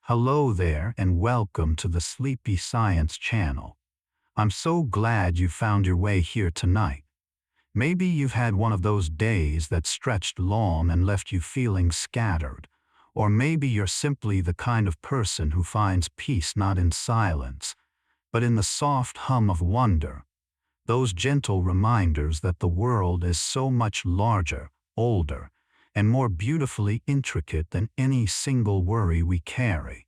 Hello there and welcome to the Sleepy Science channel. I'm so glad you found your way here tonight. Maybe you've had one of those days that stretched long and left you feeling scattered, or maybe you're simply the kind of person who finds peace not in silence, but in the soft hum of wonder, those gentle reminders that the world is so much larger, older, and more beautifully intricate than any single worry we carry.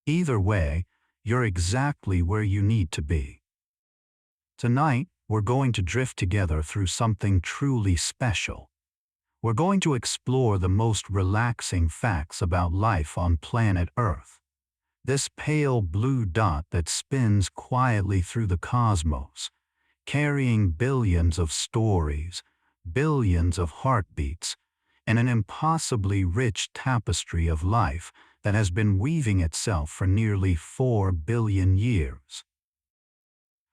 Either way, you're exactly where you need to be. Tonight, we're going to drift together through something truly special. We're going to explore the most relaxing facts about life on planet Earth. This pale blue dot that spins quietly through the cosmos, carrying billions of stories, billions of heartbeats, and an impossibly rich tapestry of life that has been weaving itself for nearly 4 billion years.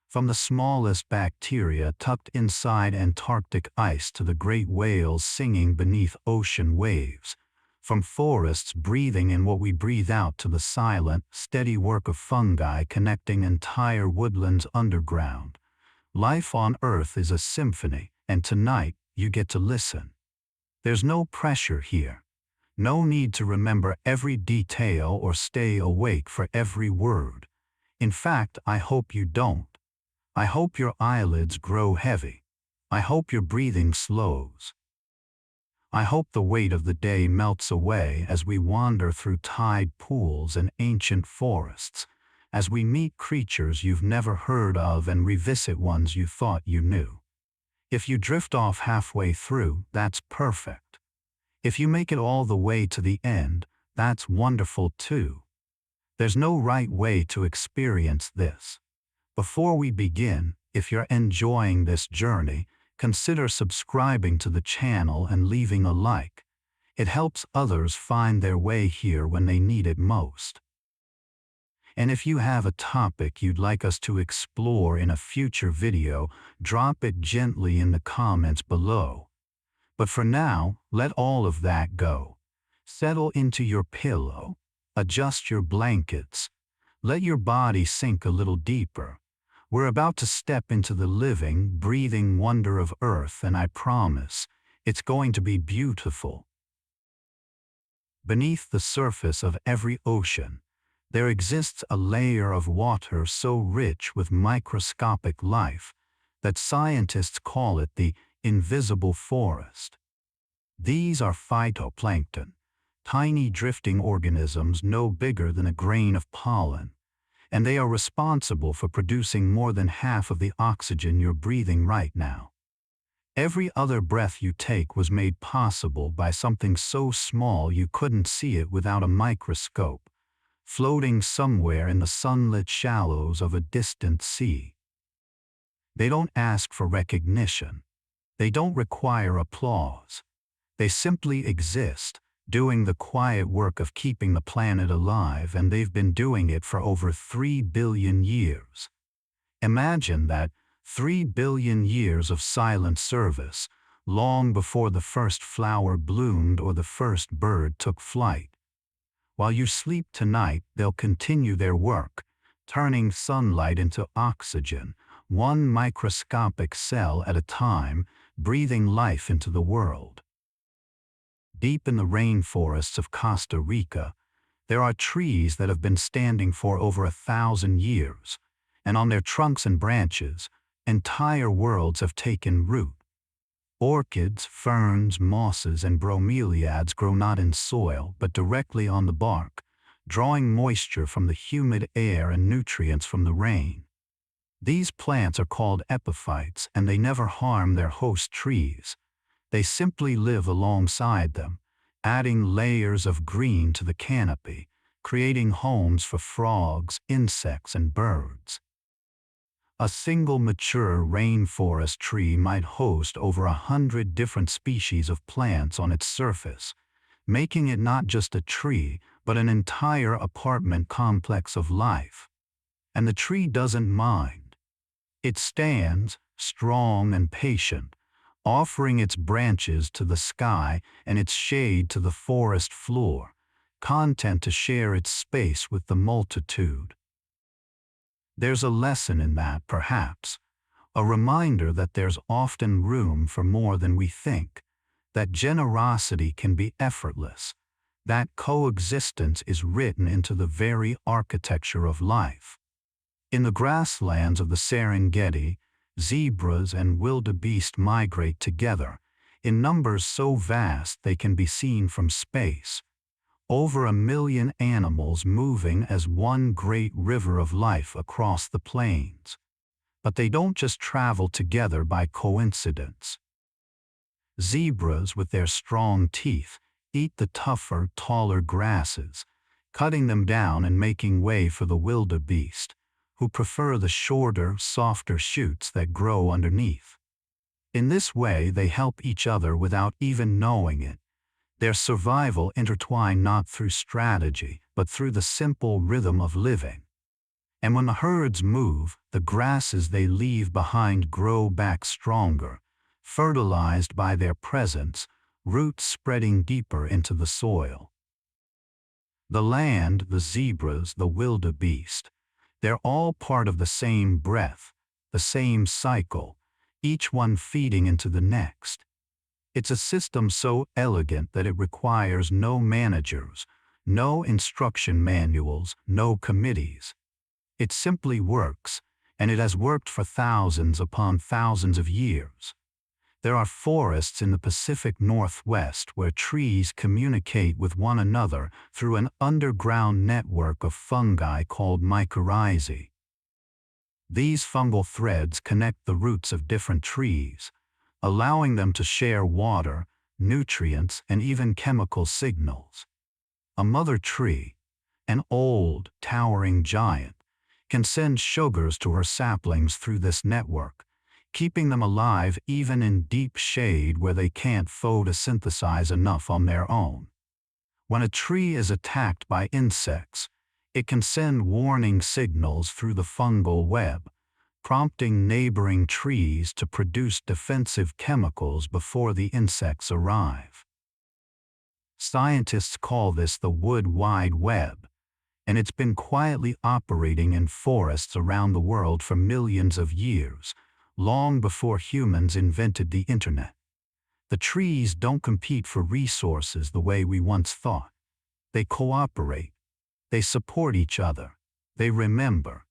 From the smallest bacteria tucked inside Antarctic ice to the great whales singing beneath ocean waves, from forests breathing in what we breathe out to the silent, steady work of fungi connecting entire woodlands underground, life on Earth is a symphony, and tonight you get to listen. There's no pressure here. No need to remember every detail or stay awake for every word. In fact, I hope you don't. I hope your eyelids grow heavy. I hope your breathing slows. I hope the weight of the day melts away as we wander through tide pools and ancient forests, as we meet creatures you've never heard of and revisit ones you thought you knew. If you drift off halfway through, that's perfect. If you make it all the way to the end, that's wonderful too. There's no right way to experience this. Before we begin, if you're enjoying this journey, consider subscribing to the channel and leaving a like. It helps others find their way here when they need it most. And if you have a topic you'd like us to explore in a future video, drop it gently in the comments below. But for now, let all of that go. Settle into your pillow, adjust your blankets, let your body sink a little deeper. We're about to step into the living, breathing wonder of Earth, and I promise, it's going to be beautiful. Beneath the surface of every ocean, there exists a layer of water so rich with microscopic life that scientists call it the invisible forest. These are phytoplankton, tiny drifting organisms no bigger than a grain of pollen, and they are responsible for producing more than half of the oxygen you're breathing right now. Every other breath you take was made possible by something so small you couldn't see it without a microscope, floating somewhere in the sunlit shallows of a distant sea. They don't ask for recognition. They don't require applause. They simply exist, doing the quiet work of keeping the planet alive, and they've been doing it for over 3 billion years. Imagine that, 3 billion years of silent service, long before the first flower bloomed or the first bird took flight. While you sleep tonight, they'll continue their work, turning sunlight into oxygen, one microscopic cell at a time, breathing life into the world. Deep in the rainforests of Costa Rica, there are trees that have been standing for over 1,000 years, and on their trunks and branches, entire worlds have taken root. Orchids, ferns, mosses, and bromeliads grow not in soil, but directly on the bark, drawing moisture from the humid air and nutrients from the rain. These plants are called epiphytes, and they never harm their host trees. They simply live alongside them, adding layers of green to the canopy, creating homes for frogs, insects, and birds. A single mature rainforest tree might host over 100 different species of plants on its surface, making it not just a tree, but an entire apartment complex of life. And the tree doesn't mind. It stands, strong and patient, offering its branches to the sky and its shade to the forest floor, content to share its space with the multitude. There's a lesson in that, perhaps, a reminder that there's often room for more than we think, that generosity can be effortless, that coexistence is written into the very architecture of life. In the grasslands of the Serengeti, zebras and wildebeest migrate together, in numbers so vast they can be seen from space. Over 1 million animals moving as one great river of life across the plains. But they don't just travel together by coincidence. Zebras, with their strong teeth, eat the tougher, taller grasses, cutting them down and making way for the wildebeest, who prefer the shorter, softer shoots that grow underneath. In this way, they help each other without even knowing it. Their survival intertwined not through strategy, but through the simple rhythm of living. And when the herds move, the grasses they leave behind grow back stronger, fertilized by their presence, roots spreading deeper into the soil. The land, the zebras, the wildebeest, they're all part of the same breath, the same cycle, each one feeding into the next. It's a system so elegant that it requires no managers, no instruction manuals, no committees. It simply works, and it has worked for thousands upon thousands of years. There are forests in the Pacific Northwest where trees communicate with one another through an underground network of fungi called mycorrhizae. These fungal threads connect the roots of different trees, allowing them to share water, nutrients, and even chemical signals. A mother tree, an old, towering giant, can send sugars to her saplings through this network, keeping them alive even in deep shade where they can't photosynthesize enough on their own. When a tree is attacked by insects, it can send warning signals through the fungal web, prompting neighboring trees to produce defensive chemicals before the insects arrive. Scientists call this the wood wide web, and it's been quietly operating in forests around the world for millions of years, long before humans invented the internet. The trees don't compete for resources the way we once thought. They cooperate. They support each other. They remember.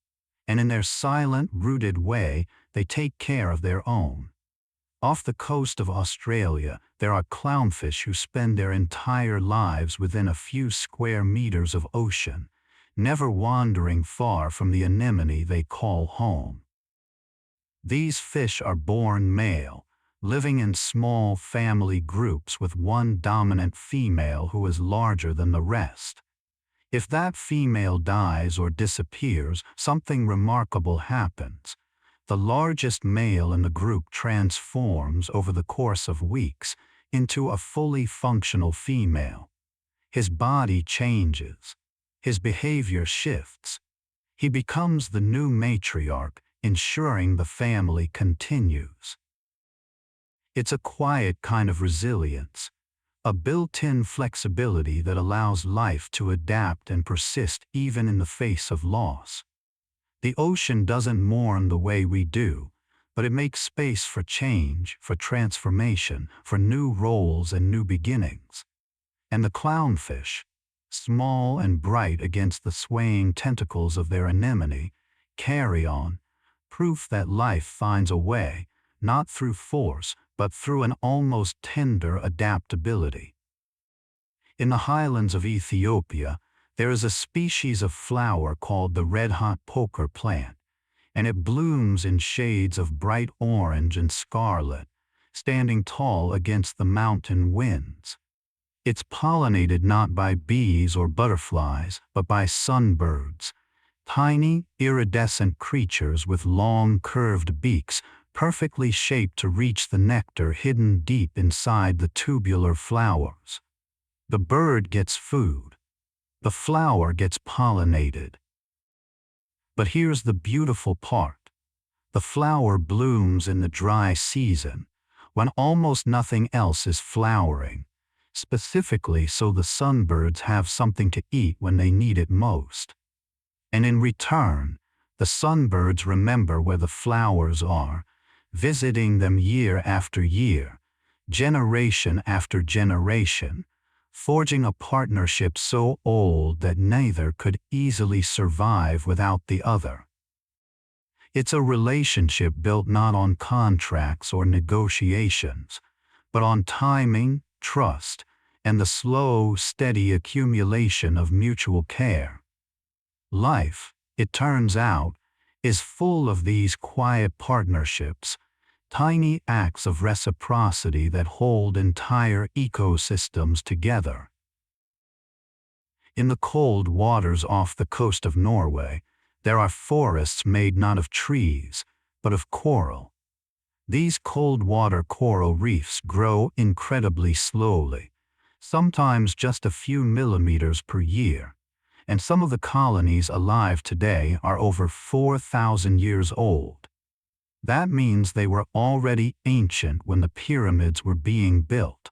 And in their silent, rooted way, they take care of their own. Off the coast of Australia, there are clownfish who spend their entire lives within a few square meters of ocean, never wandering far from the anemone they call home. These fish are born male, living in small family groups with one dominant female who is larger than the rest. If that female dies or disappears, something remarkable happens. The largest male in the group transforms over the course of weeks into a fully functional female. His body changes. His behavior shifts. He becomes the new matriarch, ensuring the family continues. It's a quiet kind of resilience, a built-in flexibility that allows life to adapt and persist even in the face of loss. The ocean doesn't mourn the way we do, but it makes space for change, for transformation, for new roles and new beginnings. And the clownfish, small and bright against the swaying tentacles of their anemone, carry on, proof that life finds a way, not through force, but through an almost tender adaptability. In the highlands of Ethiopia, there is a species of flower called the red-hot poker plant, and it blooms in shades of bright orange and scarlet, standing tall against the mountain winds. It's pollinated not by bees or butterflies, but by sunbirds, tiny, iridescent creatures with long, curved beaks perfectly shaped to reach the nectar hidden deep inside the tubular flowers. The bird gets food. The flower gets pollinated. But here's the beautiful part. The flower blooms in the dry season, when almost nothing else is flowering, specifically so the sunbirds have something to eat when they need it most. And in return, the sunbirds remember where the flowers are, visiting them year after year, generation after generation, forging a partnership so old that neither could easily survive without the other. It's a relationship built not on contracts or negotiations, but on timing, trust, and the slow, steady accumulation of mutual care. Life, it turns out, is full of these quiet partnerships, tiny acts of reciprocity that hold entire ecosystems together. In the cold waters off the coast of Norway, there are forests made not of trees, but of coral. These cold water coral reefs grow incredibly slowly, sometimes just a few millimeters per year, and some of the colonies alive today are over 4,000 years old. That means they were already ancient when the pyramids were being built,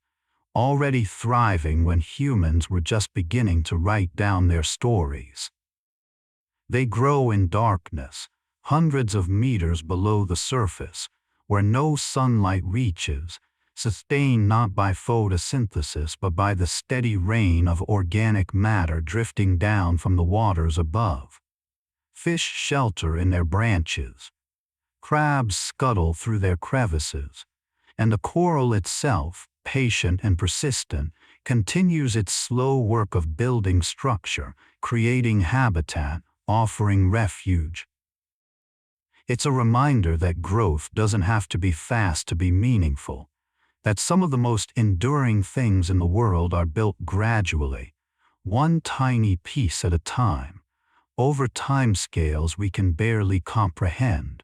already thriving when humans were just beginning to write down their stories. They grow in darkness, hundreds of meters below the surface, where no sunlight reaches, sustained not by photosynthesis but by the steady rain of organic matter drifting down from the waters above. Fish shelter in their branches. Crabs scuttle through their crevices, and the coral itself, patient and persistent, continues its slow work of building structure, creating habitat, offering refuge. It's a reminder that growth doesn't have to be fast to be meaningful, that some of the most enduring things in the world are built gradually, one tiny piece at a time, over timescales we can barely comprehend.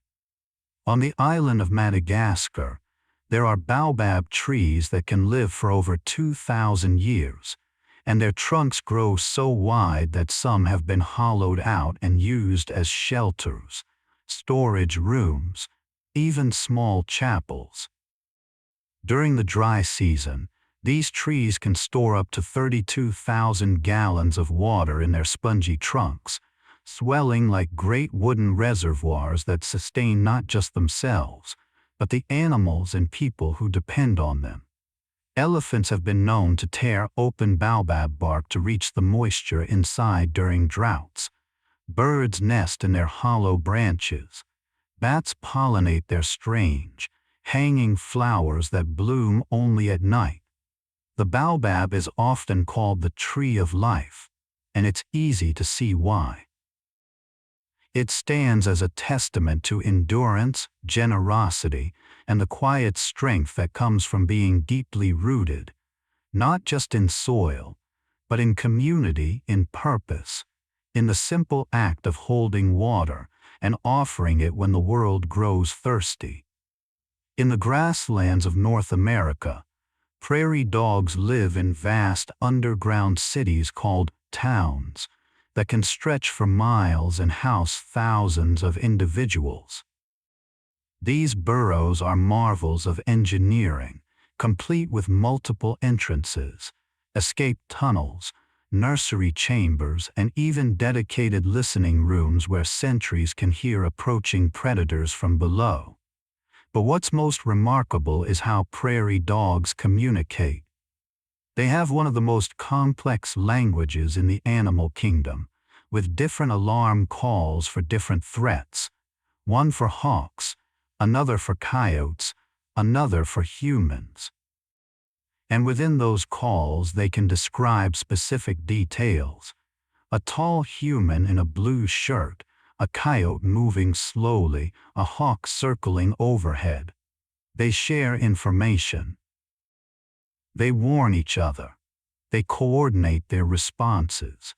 On the island of Madagascar, there are baobab trees that can live for over 2,000 years, and their trunks grow so wide that some have been hollowed out and used as shelters, storage rooms, even small chapels. During the dry season, these trees can store up to 32,000 gallons of water in their spongy trunks, swelling like great wooden reservoirs that sustain not just themselves, but the animals and people who depend on them. Elephants have been known to tear open baobab bark to reach the moisture inside during droughts. Birds nest in their hollow branches. Bats pollinate their strange, hanging flowers that bloom only at night. The baobab is often called the tree of life, and it's easy to see why. It stands as a testament to endurance, generosity, and the quiet strength that comes from being deeply rooted, not just in soil, but in community, in purpose, in the simple act of holding water and offering it when the world grows thirsty. In the grasslands of North America, prairie dogs live in vast underground cities called towns that can stretch for miles and house thousands of individuals. These burrows are marvels of engineering, complete with multiple entrances, escape tunnels, nursery chambers, and even dedicated listening rooms where sentries can hear approaching predators from below. But what's most remarkable is how prairie dogs communicate. They have one of the most complex languages in the animal kingdom, with different alarm calls for different threats, one for hawks, another for coyotes, another for humans. And within those calls they can describe specific details. A tall human in a blue shirt, a coyote moving slowly, a hawk circling overhead. They share information. They warn each other. They coordinate their responses.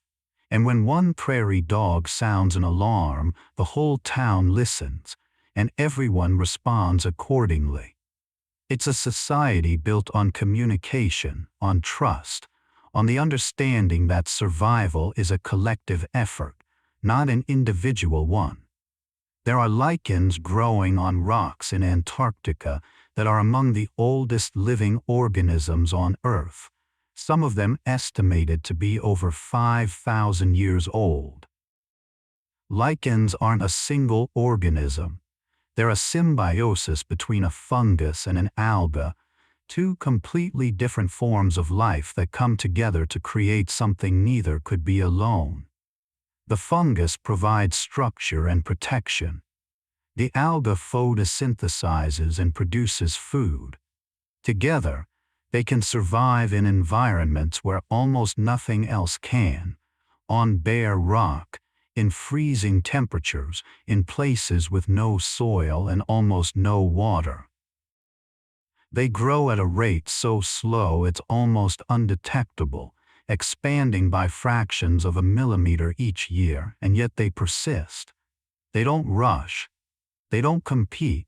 And when one prairie dog sounds an alarm, the whole town listens, and everyone responds accordingly. It's a society built on communication, on trust, on the understanding that survival is a collective effort, not an individual one. There are lichens growing on rocks in Antarctica that are among the oldest living organisms on Earth, some of them estimated to be over 5,000 years old. Lichens aren't a single organism. They're a symbiosis between a fungus and an alga, two completely different forms of life that come together to create something neither could be alone. The fungus provides structure and protection. The alga photosynthesizes and produces food. Together, they can survive in environments where almost nothing else can, on bare rock, in freezing temperatures, in places with no soil and almost no water. They grow at a rate so slow it's almost undetectable, expanding by fractions of a millimeter each year, and yet they persist. They don't rush. They don't compete.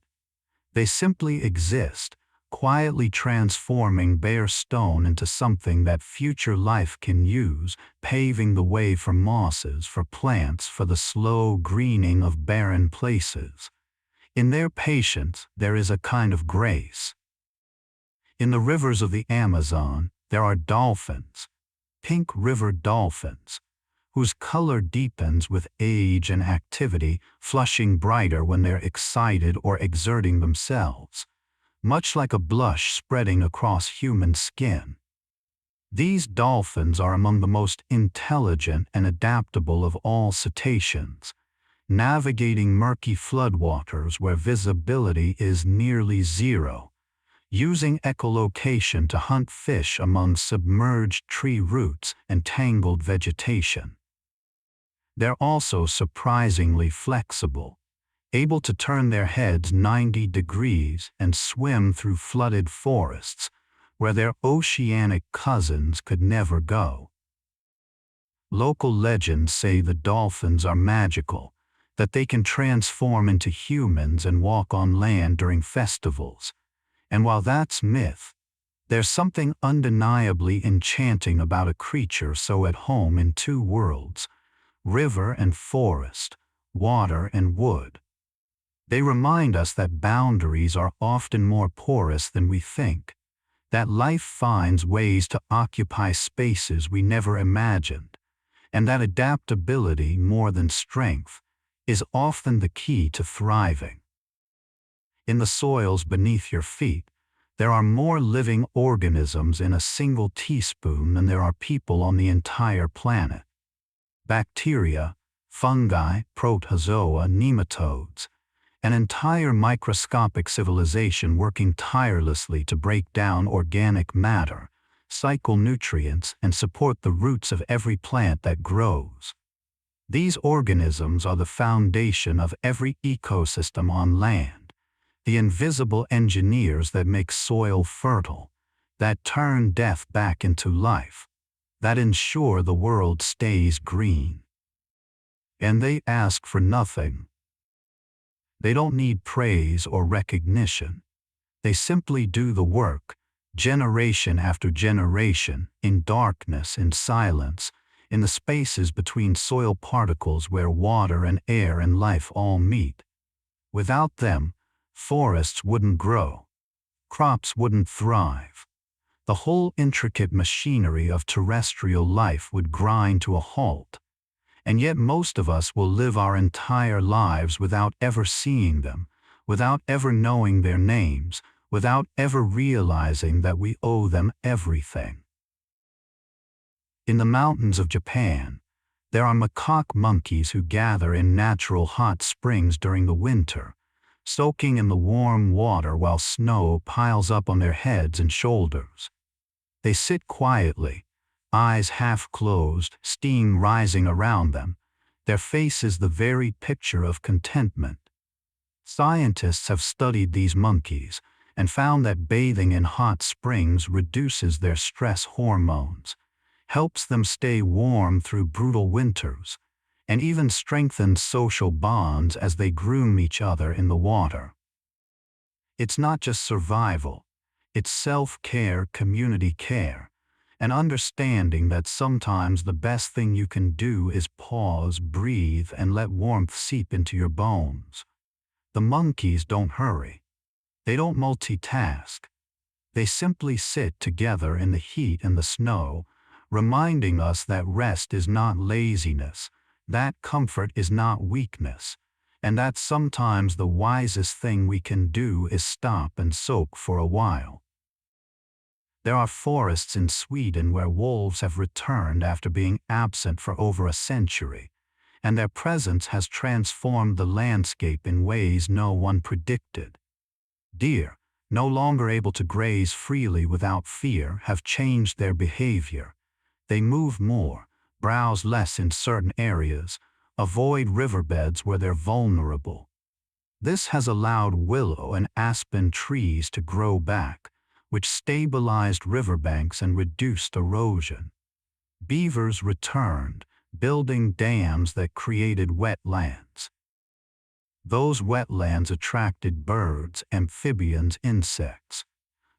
They simply exist, quietly transforming bare stone into something that future life can use, paving the way for mosses, for plants, for the slow greening of barren places. In their patience, there is a kind of grace. In the rivers of the Amazon, there are dolphins, pink river dolphins, whose color deepens with age and activity, flushing brighter when they're excited or exerting themselves, much like a blush spreading across human skin. These dolphins are among the most intelligent and adaptable of all cetaceans, navigating murky floodwaters where visibility is nearly zero, using echolocation to hunt fish among submerged tree roots and tangled vegetation. They're also surprisingly flexible, able to turn their heads 90 degrees and swim through flooded forests where their oceanic cousins could never go. Local legends say the dolphins are magical, that they can transform into humans and walk on land during festivals. And while that's myth, there's something undeniably enchanting about a creature so at home in two worlds, river and forest, water and wood. They remind us that boundaries are often more porous than we think, that life finds ways to occupy spaces we never imagined, and that adaptability, more than strength, is often the key to thriving. In the soils beneath your feet, there are more living organisms in a single teaspoon than there are people on the entire planet. Bacteria, fungi, protozoa, nematodes, an entire microscopic civilization working tirelessly to break down organic matter, cycle nutrients, and support the roots of every plant that grows. These organisms are the foundation of every ecosystem on land, the invisible engineers that make soil fertile, that turn death back into life, that ensure the world stays green. And they ask for nothing. They don't need praise or recognition. They simply do the work, generation after generation, in darkness, in silence, in the spaces between soil particles where water and air and life all meet. Without them, forests wouldn't grow. Crops wouldn't thrive. The whole intricate machinery of terrestrial life would grind to a halt. And yet most of us will live our entire lives without ever seeing them, without ever knowing their names, without ever realizing that we owe them everything. In the mountains of Japan, there are macaque monkeys who gather in natural hot springs during the winter, soaking in the warm water while snow piles up on their heads and shoulders. They sit quietly, eyes half closed, steam rising around them, their faces the very picture of contentment. Scientists have studied these monkeys and found that bathing in hot springs reduces their stress hormones, helps them stay warm through brutal winters, and even strengthens social bonds as they groom each other in the water. It's not just survival, it's self-care, community care, an understanding that sometimes the best thing you can do is pause, breathe, and let warmth seep into your bones. The monkeys don't hurry. They don't multitask. They simply sit together in the heat and the snow, reminding us that rest is not laziness, that comfort is not weakness, and that sometimes the wisest thing we can do is stop and soak for a while. There are forests in Sweden where wolves have returned after being absent for over a century, and their presence has transformed the landscape in ways no one predicted. Deer, no longer able to graze freely without fear, have changed their behavior. They move more, browse less in certain areas, avoid riverbeds where they're vulnerable. This has allowed willow and aspen trees to grow back, which stabilized riverbanks and reduced erosion. Beavers returned, building dams that created wetlands. Those wetlands attracted birds, amphibians, insects.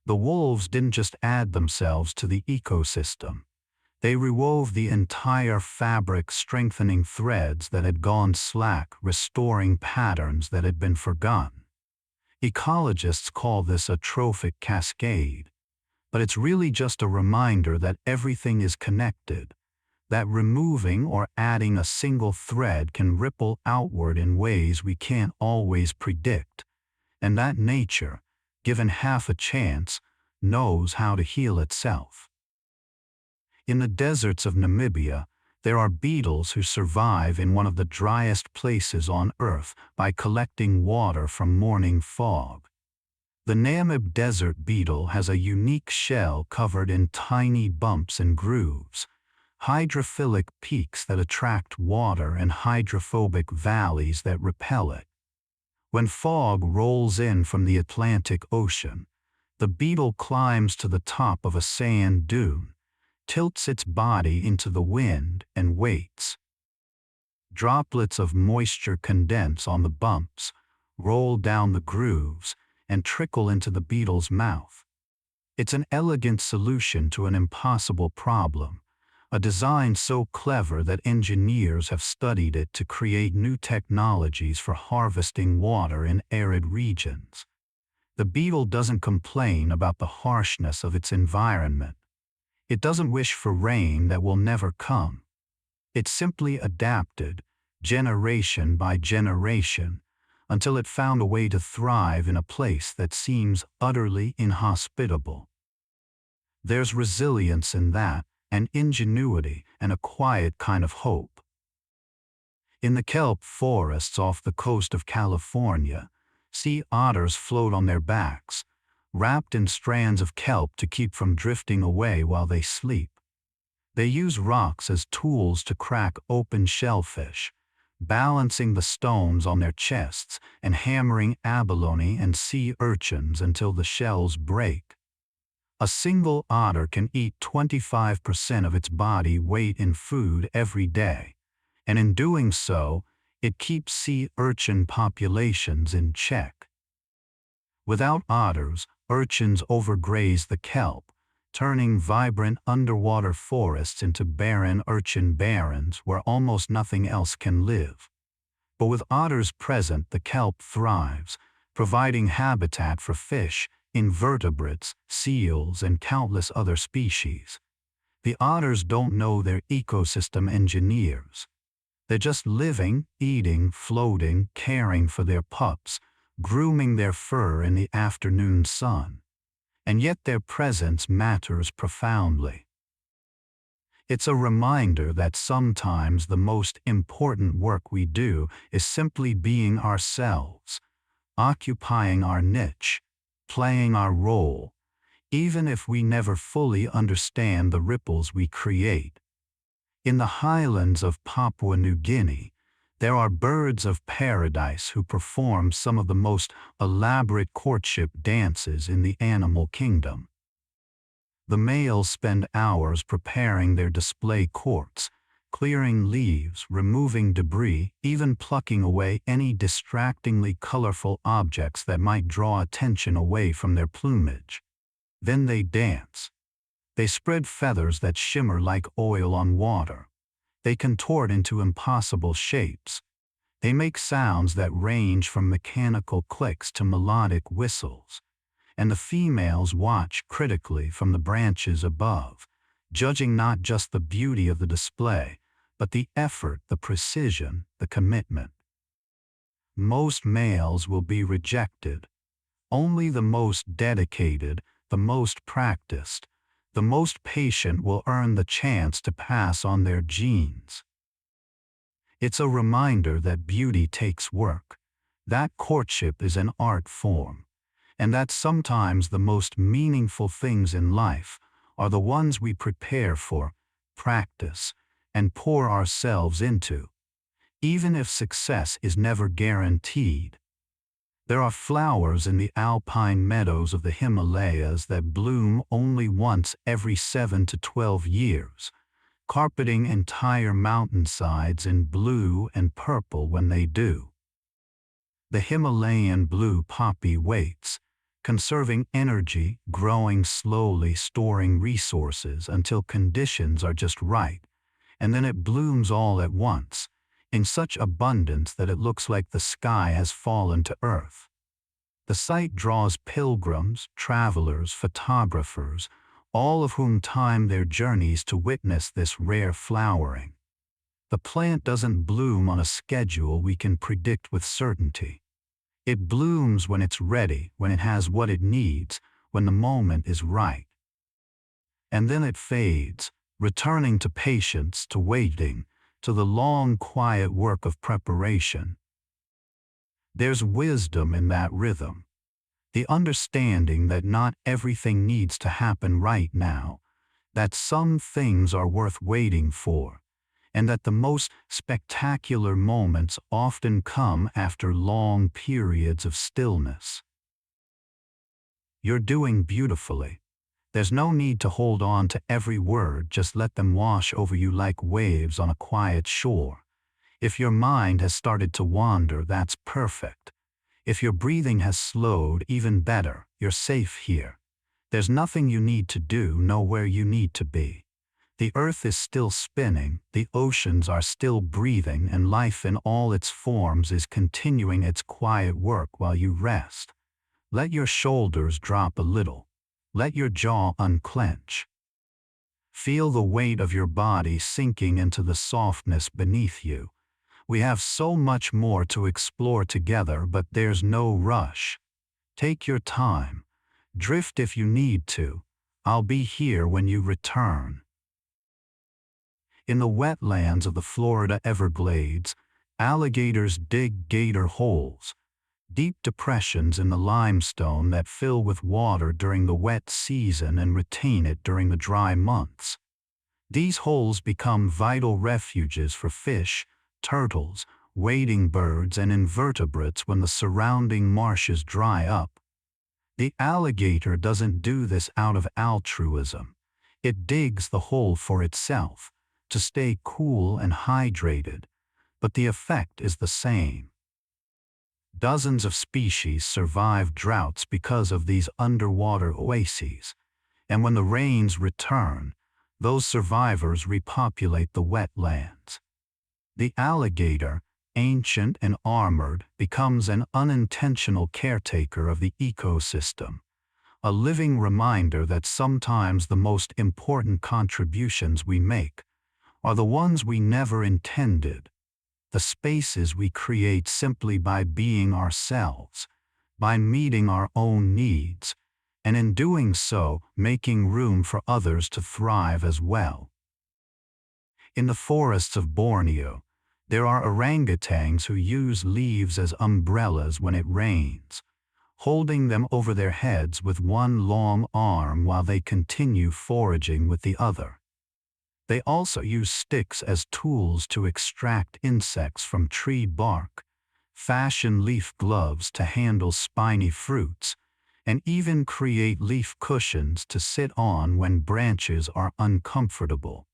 The wolves didn't just add themselves to the ecosystem. They rewove the entire fabric, strengthening threads that had gone slack, restoring patterns that had been forgotten. Ecologists call this a trophic cascade, but it's really just a reminder that everything is connected, that removing or adding a single thread can ripple outward in ways we can't always predict, and that nature, given half a chance, knows how to heal itself. In the deserts of Namibia, there are beetles who survive in one of the driest places on Earth by collecting water from morning fog. The Namib desert beetle has a unique shell covered in tiny bumps and grooves, hydrophilic peaks that attract water and hydrophobic valleys that repel it. When fog rolls in from the Atlantic Ocean, the beetle climbs to the top of a sand dune, tilts its body into the wind, and waits. Droplets of moisture condense on the bumps, roll down the grooves, and trickle into the beetle's mouth. It's an elegant solution to an impossible problem, a design so clever that engineers have studied it to create new technologies for harvesting water in arid regions. The beetle doesn't complain about the harshness of its environment. It doesn't wish for rain that will never come. It simply adapted, generation by generation, until it found a way to thrive in a place that seems utterly inhospitable. There's resilience in that, and ingenuity, and a quiet kind of hope. In the kelp forests off the coast of California, sea otters float on their backs, wrapped in strands of kelp to keep from drifting away while they sleep. They use rocks as tools to crack open shellfish, balancing the stones on their chests and hammering abalone and sea urchins until the shells break. A single otter can eat 25% of its body weight in food every day, and in doing so, it keeps sea urchin populations in check. Without otters, urchins overgraze the kelp, turning vibrant underwater forests into barren urchin barrens where almost nothing else can live. But with otters present, the kelp thrives, providing habitat for fish, invertebrates, seals, and countless other species. The otters don't know they're ecosystem engineers. They're just living, eating, floating, caring for their pups, grooming their fur in the afternoon sun. And yet their presence matters profoundly. It's a reminder that sometimes the most important work we do is simply being ourselves, occupying our niche, playing our role, even if we never fully understand the ripples we create. In the highlands of Papua New Guinea, there are birds of paradise who perform some of the most elaborate courtship dances in the animal kingdom. The males spend hours preparing their display courts, clearing leaves, removing debris, even plucking away any distractingly colorful objects that might draw attention away from their plumage. Then they dance. They spread feathers that shimmer like oil on water. They contort into impossible shapes. They make sounds that range from mechanical clicks to melodic whistles. and the females watch critically from the branches above, judging not just the beauty of the display, but the effort, the precision, the commitment. Most males will be rejected. Only the most dedicated, the most practiced, the most patient will earn the chance to pass on their genes. It's a reminder that beauty takes work, that courtship is an art form, and that sometimes the most meaningful things in life are the ones we prepare for, practice, and pour ourselves into, even if success is never guaranteed. There are flowers in the alpine meadows of the Himalayas that bloom only once every 7 to 12 years, carpeting entire mountainsides in blue and purple when they do. The Himalayan blue poppy waits, conserving energy, growing slowly, storing resources until conditions are just right, and then it blooms all at once, in such abundance that it looks like the sky has fallen to earth. The sight draws pilgrims, travelers, photographers, all of whom time their journeys to witness this rare flowering. The plant doesn't bloom on a schedule we can predict with certainty. It blooms when it's ready, when it has what it needs, when the moment is right. And then it fades, returning to patience, to waiting, to the long, quiet work of preparation. There's wisdom in that rhythm, the understanding that not everything needs to happen right now, that some things are worth waiting for, and that the most spectacular moments often come after long periods of stillness. You're doing beautifully. There's no need to hold on to every word, just let them wash over you like waves on a quiet shore. If your mind has started to wander, that's perfect. If your breathing has slowed, even better, you're safe here. There's nothing you need to do, nowhere you need to be. The earth is still spinning, the oceans are still breathing, and life in all its forms is continuing its quiet work while you rest. Let your shoulders drop a little. Let your jaw unclench. Feel the weight of your body sinking into the softness beneath you. We have so much more to explore together, but there's no rush. Take your time. Drift if you need to. I'll be here when you return. In the wetlands of the Florida Everglades, alligators dig gator holes, deep depressions in the limestone that fill with water during the wet season and retain it during the dry months. These holes become vital refuges for fish, turtles, wading birds, and invertebrates when the surrounding marshes dry up. The alligator doesn't do this out of altruism. It digs the hole for itself, to stay cool and hydrated, but the effect is the same. Dozens of species survive droughts because of these underwater oases, and when the rains return, those survivors repopulate the wetlands. The alligator, ancient and armored, becomes an unintentional caretaker of the ecosystem, a living reminder that sometimes the most important contributions we make are the ones we never intended, the spaces we create simply by being ourselves, by meeting our own needs, and in doing so, making room for others to thrive as well. In the forests of Borneo, there are orangutans who use leaves as umbrellas when it rains, holding them over their heads with one long arm while they continue foraging with the other. They also use sticks as tools to extract insects from tree bark, fashion leaf gloves to handle spiny fruits, and even create leaf cushions to sit on when branches are uncomfortable.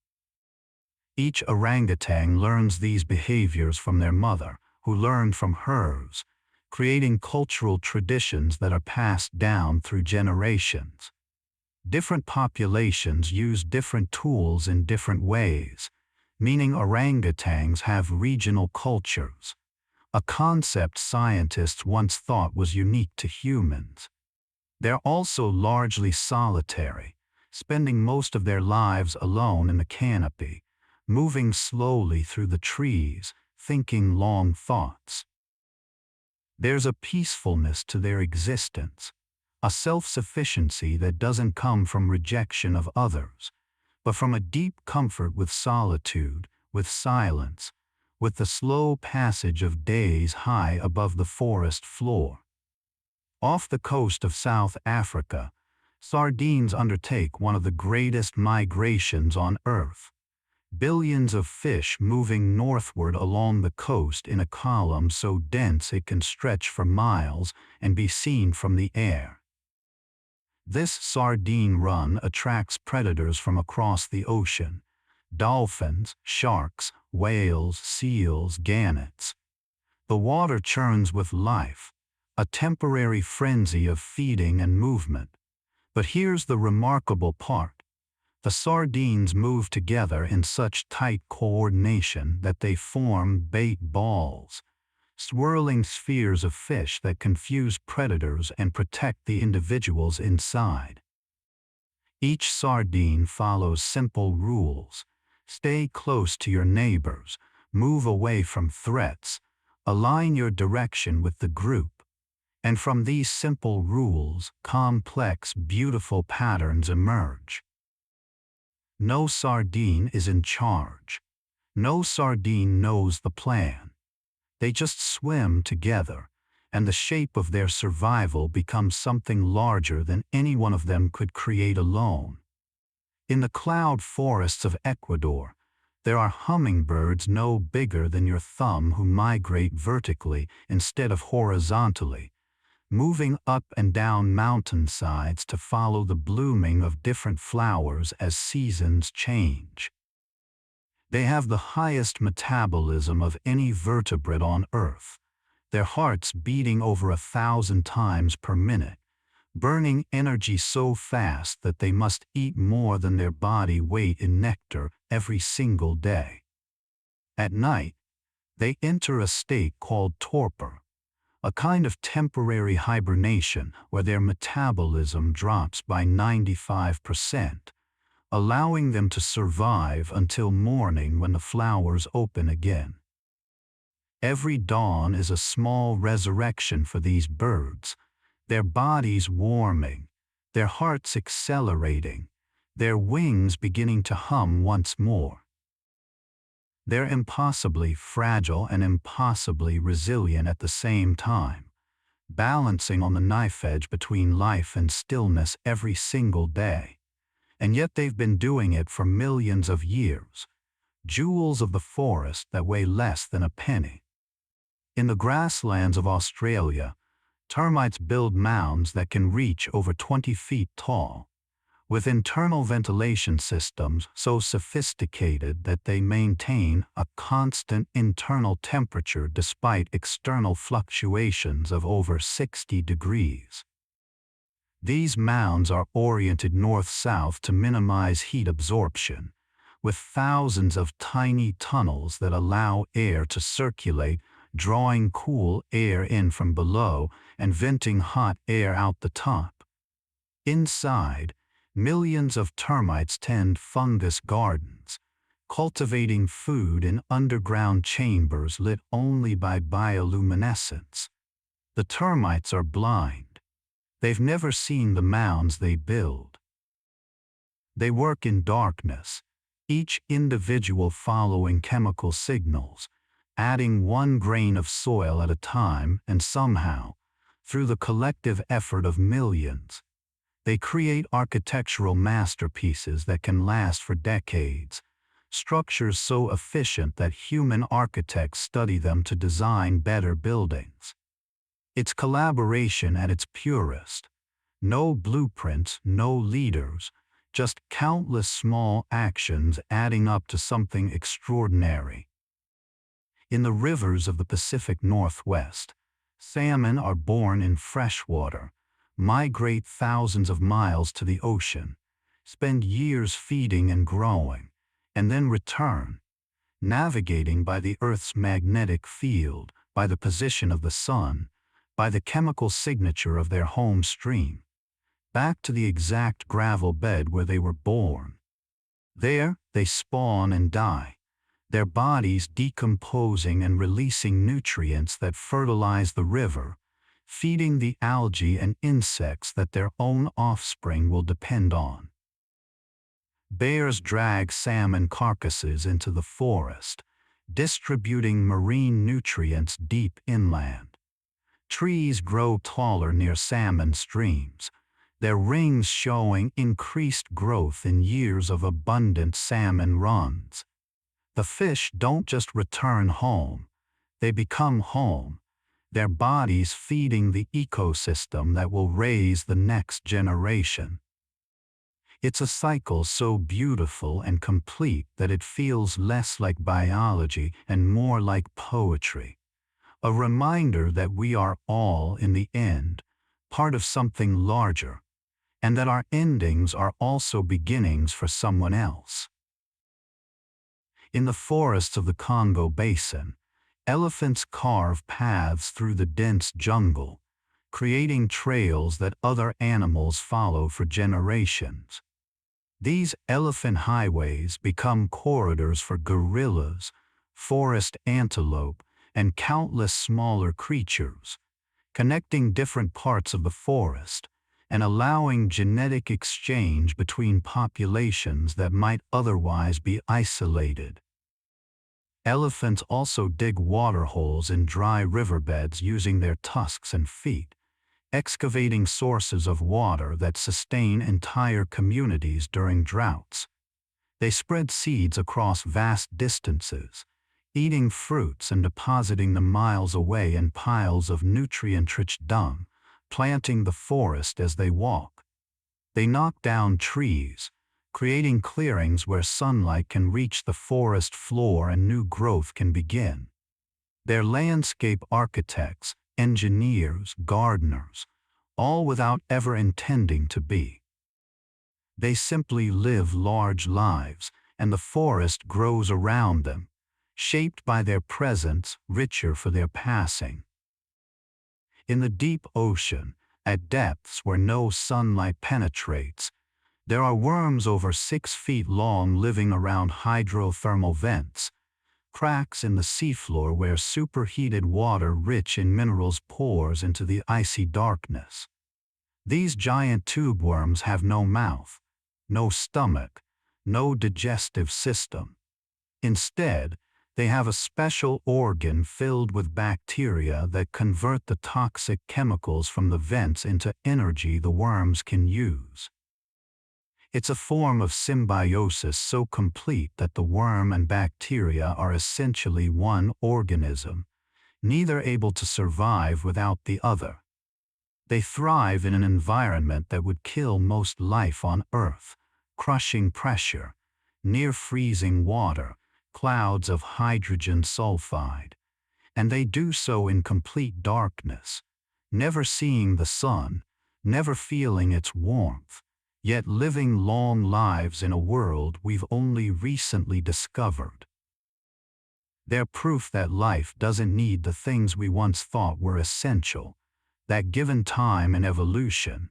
Each orangutan learns these behaviors from their mother, who learned from hers, creating cultural traditions that are passed down through generations. Different populations use different tools in different ways, meaning orangutans have regional cultures, a concept scientists once thought was unique to humans. They're also largely solitary, spending most of their lives alone in the canopy, moving slowly through the trees, thinking long thoughts. There's a peacefulness to their existence, a self-sufficiency that doesn't come from rejection of others, but from a deep comfort with solitude, with silence, with the slow passage of days high above the forest floor. Off the coast of South Africa, sardines undertake one of the greatest migrations on Earth. Billions of fish moving northward along the coast in a column so dense it can stretch for miles and be seen from the air. This sardine run attracts predators from across the ocean: dolphins, sharks, whales, seals, gannets. The water churns with life, a temporary frenzy of feeding and movement. But here's the remarkable part. The sardines move together in such tight coordination that they form bait balls, swirling spheres of fish that confuse predators and protect the individuals inside. Each sardine follows simple rules: stay close to your neighbors, move away from threats, align your direction with the group. And from these simple rules, complex, beautiful patterns emerge. No sardine is in charge. No sardine knows the plan. They just swim together, and the shape of their survival becomes something larger than any one of them could create alone. In the cloud forests of Ecuador, there are hummingbirds no bigger than your thumb who migrate vertically instead of horizontally, moving up and down mountainsides to follow the blooming of different flowers as seasons change. They have the highest metabolism of any vertebrate on Earth, their hearts beating over 1,000 times per minute, burning energy so fast that they must eat more than their body weight in nectar every single day. At night, they enter a state called torpor, a kind of temporary hibernation where their metabolism drops by 95%, allowing them to survive until morning when the flowers open again. Every dawn is a small resurrection for these birds, their bodies warming, their hearts accelerating, their wings beginning to hum once more. They're impossibly fragile and impossibly resilient at the same time, balancing on the knife edge between life and stillness every single day. And yet they've been doing it for millions of years, jewels of the forest that weigh less than a penny. In the grasslands of Australia, termites build mounds that can reach over 20 feet tall, with internal ventilation systems so sophisticated that they maintain a constant internal temperature despite external fluctuations of over 60 degrees. These mounds are oriented north-south to minimize heat absorption, with thousands of tiny tunnels that allow air to circulate, drawing cool air in from below and venting hot air out the top. Inside, millions of termites tend fungus gardens, cultivating food in underground chambers lit only by bioluminescence. The termites are blind. They've never seen the mounds they build. They work in darkness, each individual following chemical signals, adding one grain of soil at a time, and somehow, through the collective effort of millions, they create architectural masterpieces that can last for decades, structures so efficient that human architects study them to design better buildings. It's collaboration at its purest. No blueprints, no leaders, just countless small actions adding up to something extraordinary. In the rivers of the Pacific Northwest, salmon are born in freshwater, migrate thousands of miles to the ocean, spend years feeding and growing, and then return, navigating by the Earth's magnetic field, by the position of the sun, by the chemical signature of their home stream. back to the exact gravel bed where they were born. There, they spawn and die, their bodies decomposing and releasing nutrients that fertilize the river, feeding the algae and insects that their own offspring will depend on. Bears drag salmon carcasses into the forest, distributing marine nutrients deep inland. Trees grow taller near salmon streams, their rings showing increased growth in years of abundant salmon runs. The fish don't just return home, they become home, their bodies feeding the ecosystem that will raise the next generation. It's a cycle so beautiful and complete that it feels less like biology and more like poetry. A reminder that we are all, in the end, part of something larger, and that our endings are also beginnings for someone else. In the forests of the Congo Basin, elephants carve paths through the dense jungle, creating trails that other animals follow for generations. These elephant highways become corridors for gorillas, forest antelope, and countless smaller creatures, connecting different parts of the forest and allowing genetic exchange between populations that might otherwise be isolated. Elephants also dig water holes in dry riverbeds using their tusks and feet, excavating sources of water that sustain entire communities during droughts. They spread seeds across vast distances, eating fruits and depositing them miles away in piles of nutrient-rich dung, planting the forest as they walk. They knock down trees, creating clearings where sunlight can reach the forest floor and new growth can begin. They're landscape architects, engineers, gardeners, all without ever intending to be. They simply live large lives, and the forest grows around them, shaped by their presence, richer for their passing. In the deep ocean, at depths where no sunlight penetrates, there are worms over 6 feet long living around hydrothermal vents, cracks in the seafloor where superheated water rich in minerals pours into the icy darkness. These giant tube worms have no mouth, no stomach, no digestive system. Instead, they have a special organ filled with bacteria that convert the toxic chemicals from the vents into energy the worms can use. It's a form of symbiosis so complete that the worm and bacteria are essentially one organism, neither able to survive without the other. They thrive in an environment that would kill most life on Earth: crushing pressure, near-freezing water, clouds of hydrogen sulfide. And they do so in complete darkness, never seeing the sun, never feeling its warmth, yet living long lives in a world we've only recently discovered. They're proof that life doesn't need the things we once thought were essential, that given time and evolution,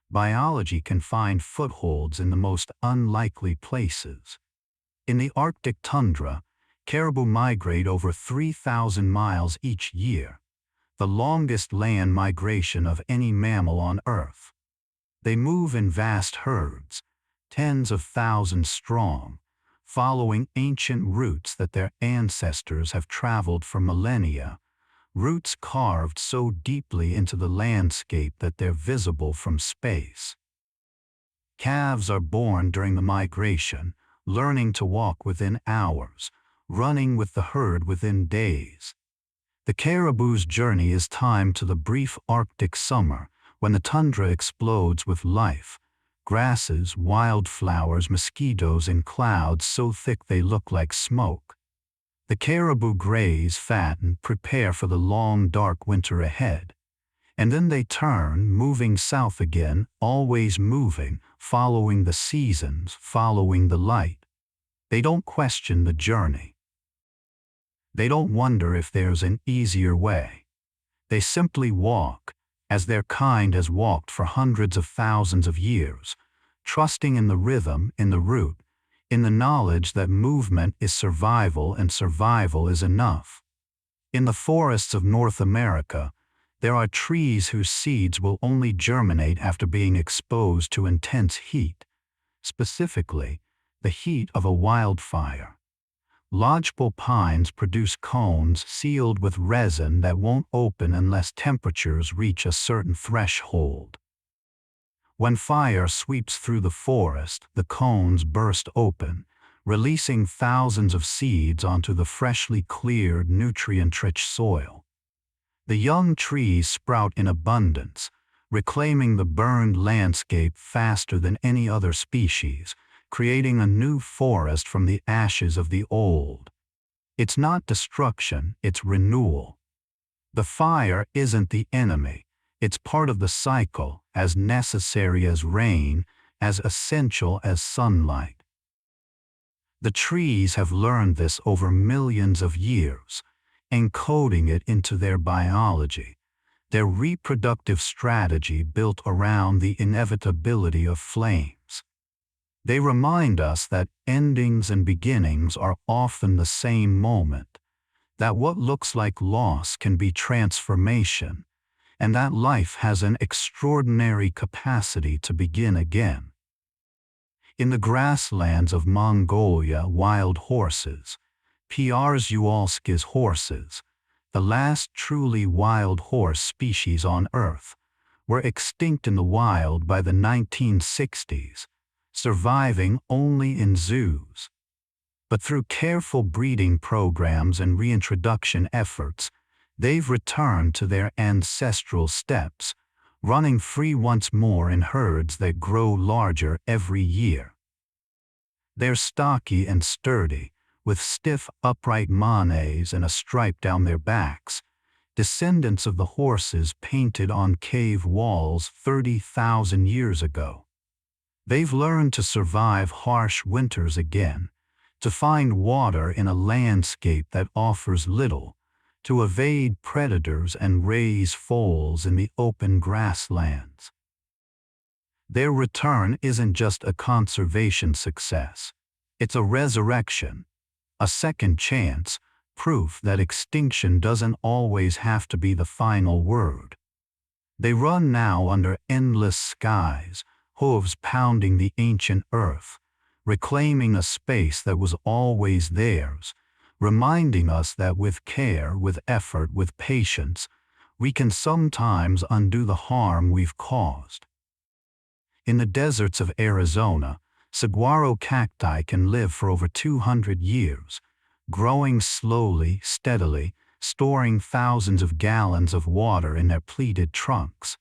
biology can find footholds in the most unlikely places. In the Arctic tundra, caribou migrate over 3,000 miles each year, the longest land migration of any mammal on Earth. They move in vast herds, tens of thousands strong, following ancient routes that their ancestors have traveled for millennia, roots carved so deeply into the landscape that they're visible from space. Calves are born during the migration, learning to walk within hours, running with the herd within days. The caribou's journey is timed to the brief Arctic summer, when the tundra explodes with life: grasses, wildflowers, mosquitoes, and clouds so thick they look like smoke. The caribou graze, fatten, prepare for the long, dark winter ahead. And then they turn, moving south again, always moving, following the seasons, following the light. They don't question the journey. They don't wonder if there's an easier way. They simply walk, as their kind has walked for hundreds of thousands of years, trusting in the rhythm, in the root, in the knowledge that movement is survival and survival is enough. In the forests of North America, there are trees whose seeds will only germinate after being exposed to intense heat, specifically, the heat of a wildfire. Lodgepole pines produce cones sealed with resin that won't open unless temperatures reach a certain threshold. When fire sweeps through the forest, the cones burst open, releasing thousands of seeds onto the freshly cleared, nutrient-rich soil. The young trees sprout in abundance, reclaiming the burned landscape faster than any other species, creating a new forest from the ashes of the old. It's not destruction, it's renewal. The fire isn't the enemy, it's part of the cycle, as necessary as rain, as essential as sunlight. The trees have learned this over millions of years, encoding it into their biology, their reproductive strategy built around the inevitability of flames. They remind us that endings and beginnings are often the same moment, that what looks like loss can be transformation, and that life has an extraordinary capacity to begin again. In the grasslands of Mongolia, wild horses, Ualski's horses, the last truly wild horse species on Earth, were extinct in the wild by the 1960s, surviving only in zoos. But through careful breeding programs and reintroduction efforts, they've returned to their ancestral steppes, running free once more in herds that grow larger every year. They're stocky and sturdy, with stiff, upright manes and a stripe down their backs, descendants of the horses painted on cave walls 30,000 years ago. They've learned to survive harsh winters again, to find water in a landscape that offers little, to evade predators and raise foals in the open grasslands. Their return isn't just a conservation success, it's a resurrection, a second chance, proof that extinction doesn't always have to be the final word. They run now under endless skies, hooves pounding the ancient earth, reclaiming a space that was always theirs, reminding us that with care, with effort, with patience, we can sometimes undo the harm we've caused. In the deserts of Arizona, saguaro cacti can live for over 200 years, growing slowly, steadily, storing thousands of gallons of water in their pleated trunks.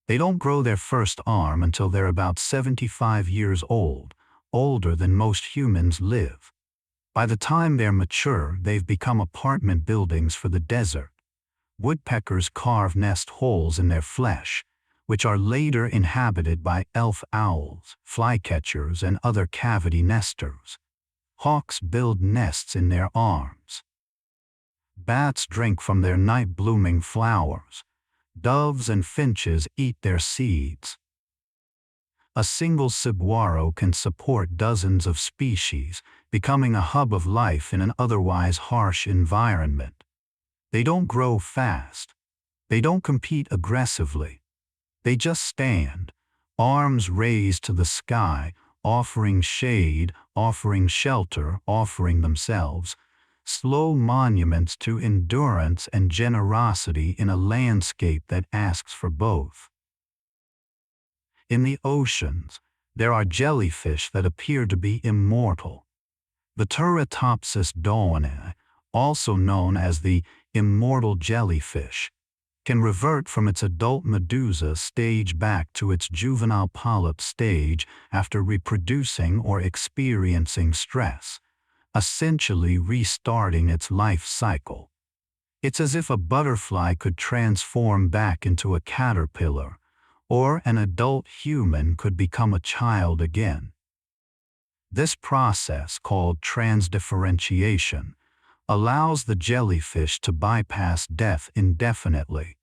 They don't grow their first arm until they're about 75 years old, older than most humans live. By the time they're mature, they've become apartment buildings for the desert. Woodpeckers carve nest holes in their flesh, which are later inhabited by elf owls, flycatchers, and other cavity nesters. Hawks build nests in their arms. Bats drink from their night-blooming flowers. Doves and finches eat their seeds. A single saguaro can support dozens of species, becoming a hub of life in an otherwise harsh environment. They don't grow fast. They don't compete aggressively. They just stand, arms raised to the sky, offering shade, offering shelter, offering themselves, slow monuments to endurance and generosity in a landscape that asks for both. In the oceans, there are jellyfish that appear to be immortal. The Turritopsis dohanae, also known as the immortal jellyfish, can revert from its adult medusa stage back to its juvenile polyp stage after reproducing or experiencing stress, essentially restarting its life cycle. It's as if a butterfly could transform back into a caterpillar, or an adult human could become a child again. This process, called transdifferentiation, allows the jellyfish to bypass death indefinitely,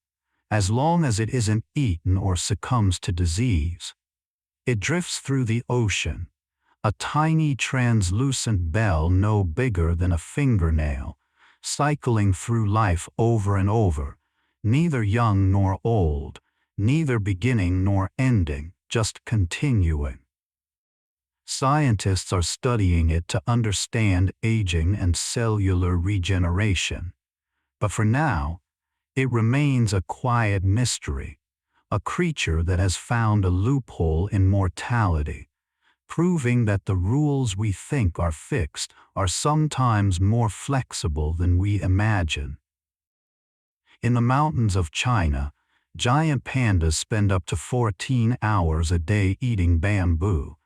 as long as it isn't eaten or succumbs to disease. It drifts through the ocean, a tiny translucent bell no bigger than a fingernail, cycling through life over and over, neither young nor old, neither beginning nor ending, just continuing. Scientists are studying it to understand aging and cellular regeneration. But for now, it remains a quiet mystery, a creature that has found a loophole in mortality, proving that the rules we think are fixed are sometimes more flexible than we imagine. In the mountains of China, giant pandas spend up to 14 hours a day eating bamboo,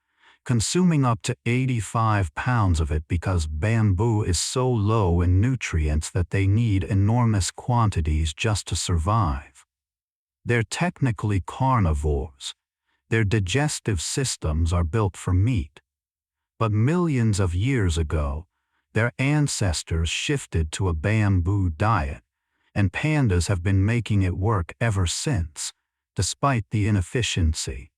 consuming up to 85 pounds of it because bamboo is so low in nutrients that they need enormous quantities just to survive. They're technically carnivores. Their digestive systems are built for meat. But millions of years ago, their ancestors shifted to a bamboo diet, and pandas have been making it work ever since, despite the inefficiency.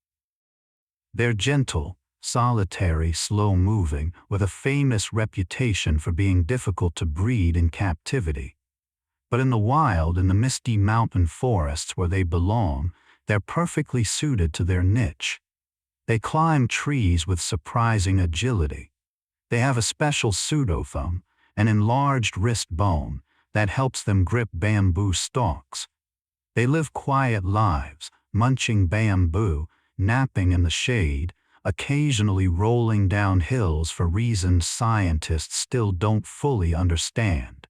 They're gentle, solitary, slow-moving, with a famous reputation for being difficult to breed in captivity. But in the wild, in the misty mountain forests where they belong, they're perfectly suited to their niche. They climb trees with surprising agility. They have a special pseudothumb, an enlarged wrist bone, that helps them grip bamboo stalks. They live quiet lives, munching bamboo, napping in the shade, occasionally rolling down hills for reasons scientists still don't fully understand.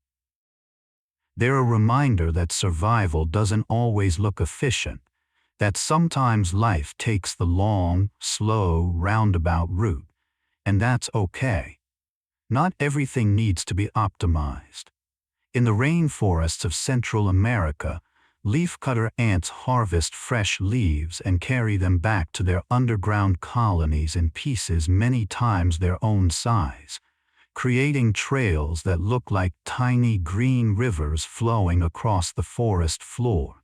They're a reminder that survival doesn't always look efficient, that sometimes life takes the long, slow, roundabout route, and that's okay. Not everything needs to be optimized. In the rainforests of Central America, leafcutter ants harvest fresh leaves and carry them back to their underground colonies in pieces many times their own size, creating trails that look like tiny green rivers flowing across the forest floor.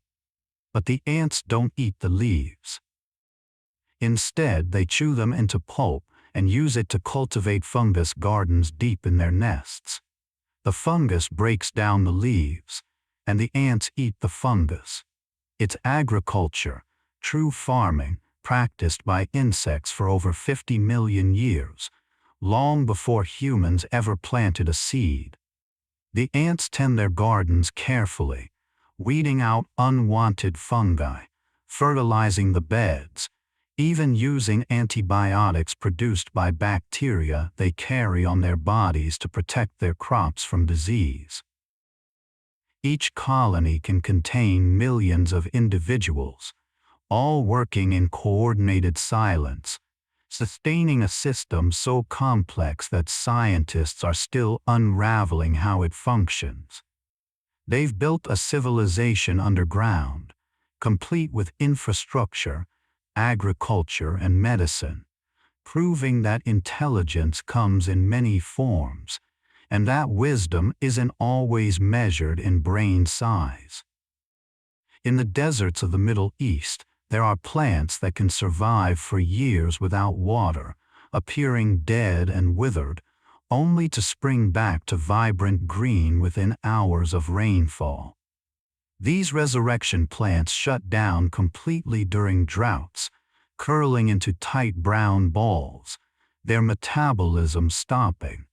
But the ants don't eat the leaves. Instead, they chew them into pulp and use it to cultivate fungus gardens deep in their nests. The fungus breaks down the leaves, and the ants eat the fungus. It's agriculture, true farming, practiced by insects for over 50 million years, long before humans ever planted a seed. The ants tend their gardens carefully, weeding out unwanted fungi, fertilizing the beds, even using antibiotics produced by bacteria they carry on their bodies to protect their crops from disease. Each colony can contain millions of individuals, all working in coordinated silence, sustaining a system so complex that scientists are still unraveling how it functions. They've built a civilization underground, complete with infrastructure, agriculture, and medicine, proving that intelligence comes in many forms, and that wisdom isn't always measured in brain size. In the deserts of the Middle East, there are plants that can survive for years without water, appearing dead and withered, only to spring back to vibrant green within hours of rainfall. These resurrection plants shut down completely during droughts, curling into tight brown balls, their metabolism stopping,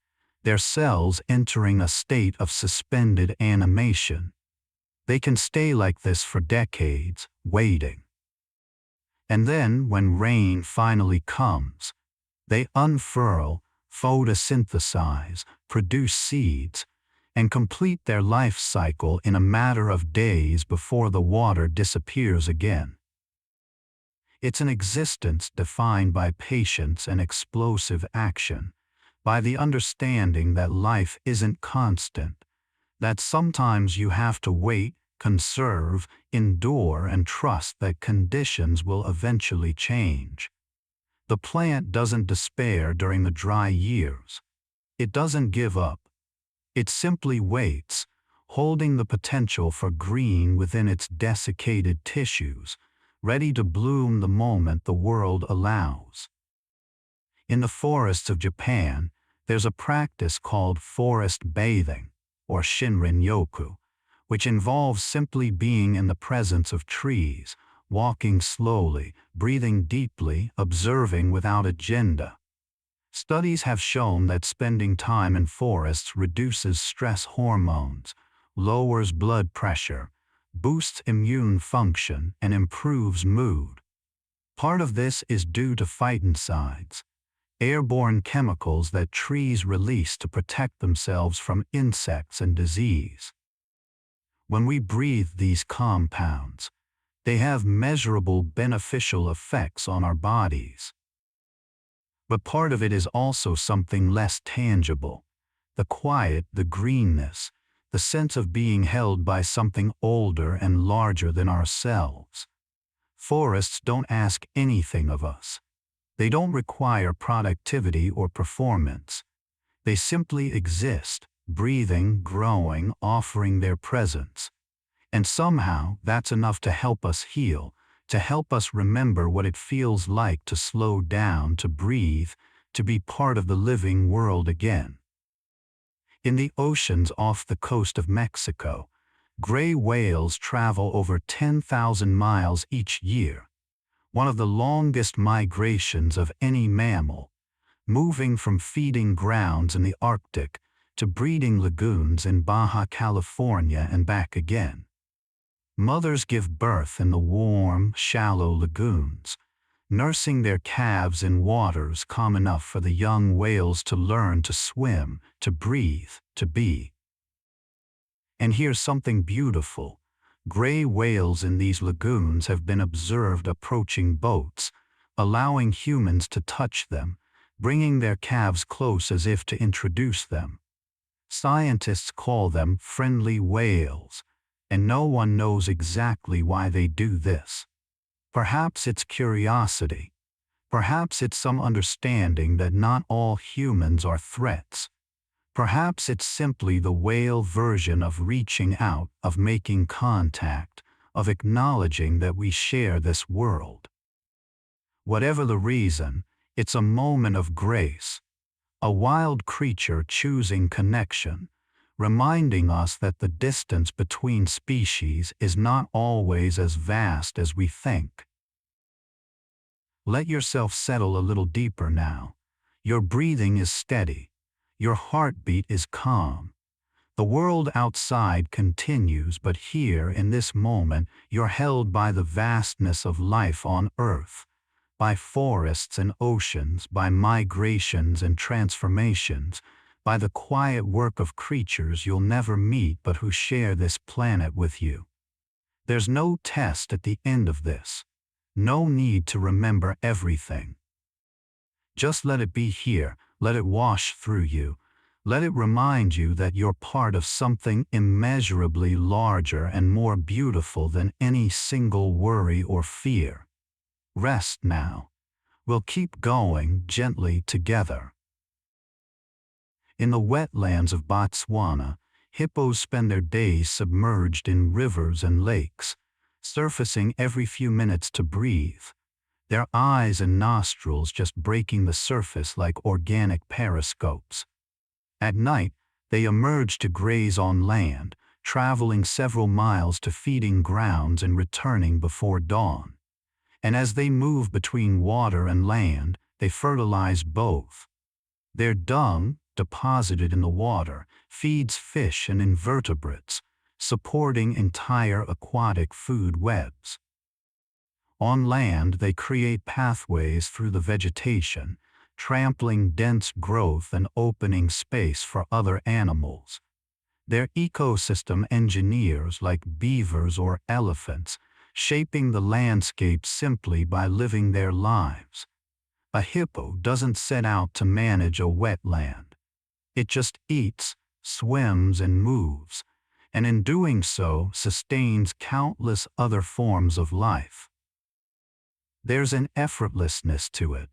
their cells entering a state of suspended animation. They can stay like this for decades, waiting. And then, when rain finally comes, they unfurl, photosynthesize, produce seeds, and complete their life cycle in a matter of days before the water disappears again. It's an existence defined by patience and explosive action, by the understanding that life isn't constant, that sometimes you have to wait, conserve, endure, and trust that conditions will eventually change. The plant doesn't despair during the dry years. It doesn't give up. It simply waits, holding the potential for green within its desiccated tissues, ready to bloom the moment the world allows. In the forests of Japan, there's a practice called forest bathing, or shinrin-yoku, which involves simply being in the presence of trees, walking slowly, breathing deeply, observing without agenda. Studies have shown that spending time in forests reduces stress hormones, lowers blood pressure, boosts immune function, and improves mood. Part of this is due to phytoncides, airborne chemicals that trees release to protect themselves from insects and disease. When we breathe these compounds, they have measurable beneficial effects on our bodies. But part of it is also something less tangible: the quiet, the greenness, the sense of being held by something older and larger than ourselves. Forests don't ask anything of us. They don't require productivity or performance. They simply exist, breathing, growing, offering their presence. And somehow that's enough to help us heal, to help us remember what it feels like to slow down, to breathe, to be part of the living world again. In the oceans off the coast of Mexico, gray whales travel over 10,000 miles each year, one of the longest migrations of any mammal, moving from feeding grounds in the Arctic to breeding lagoons in Baja California and back again. Mothers give birth in the warm, shallow lagoons, nursing their calves in waters calm enough for the young whales to learn to swim, to breathe, to be. And here's something beautiful. Gray whales in these lagoons have been observed approaching boats, allowing humans to touch them, bringing their calves close as if to introduce them. Scientists call them friendly whales, and no one knows exactly why they do this. Perhaps it's curiosity. Perhaps it's some understanding that not all humans are threats. Perhaps it's simply the whale version of reaching out, of making contact, of acknowledging that we share this world. Whatever the reason, it's a moment of grace, a wild creature choosing connection, reminding us that the distance between species is not always as vast as we think. Let yourself settle a little deeper now. Your breathing is steady. Your heartbeat is calm. The world outside continues, but here in this moment you're held by the vastness of life on Earth, by forests and oceans, by migrations and transformations, by the quiet work of creatures you'll never meet but who share this planet with you. There's no test at the end of this. No need to remember everything. Just let it be here. Let it wash through you. Let it remind you that you're part of something immeasurably larger and more beautiful than any single worry or fear. Rest now. We'll keep going gently together. In the wetlands of Botswana, hippos spend their days submerged in rivers and lakes, surfacing every few minutes to breathe, their eyes and nostrils just breaking the surface like organic periscopes. At night, they emerge to graze on land, traveling several miles to feeding grounds and returning before dawn. And as they move between water and land, they fertilize both. Their dung, deposited in the water, feeds fish and invertebrates, supporting entire aquatic food webs. On land, they create pathways through the vegetation, trampling dense growth and opening space for other animals. They're ecosystem engineers like beavers or elephants, shaping the landscape simply by living their lives. A hippo doesn't set out to manage a wetland. It just eats, swims, and moves, and in doing so sustains countless other forms of life. There's an effortlessness to it,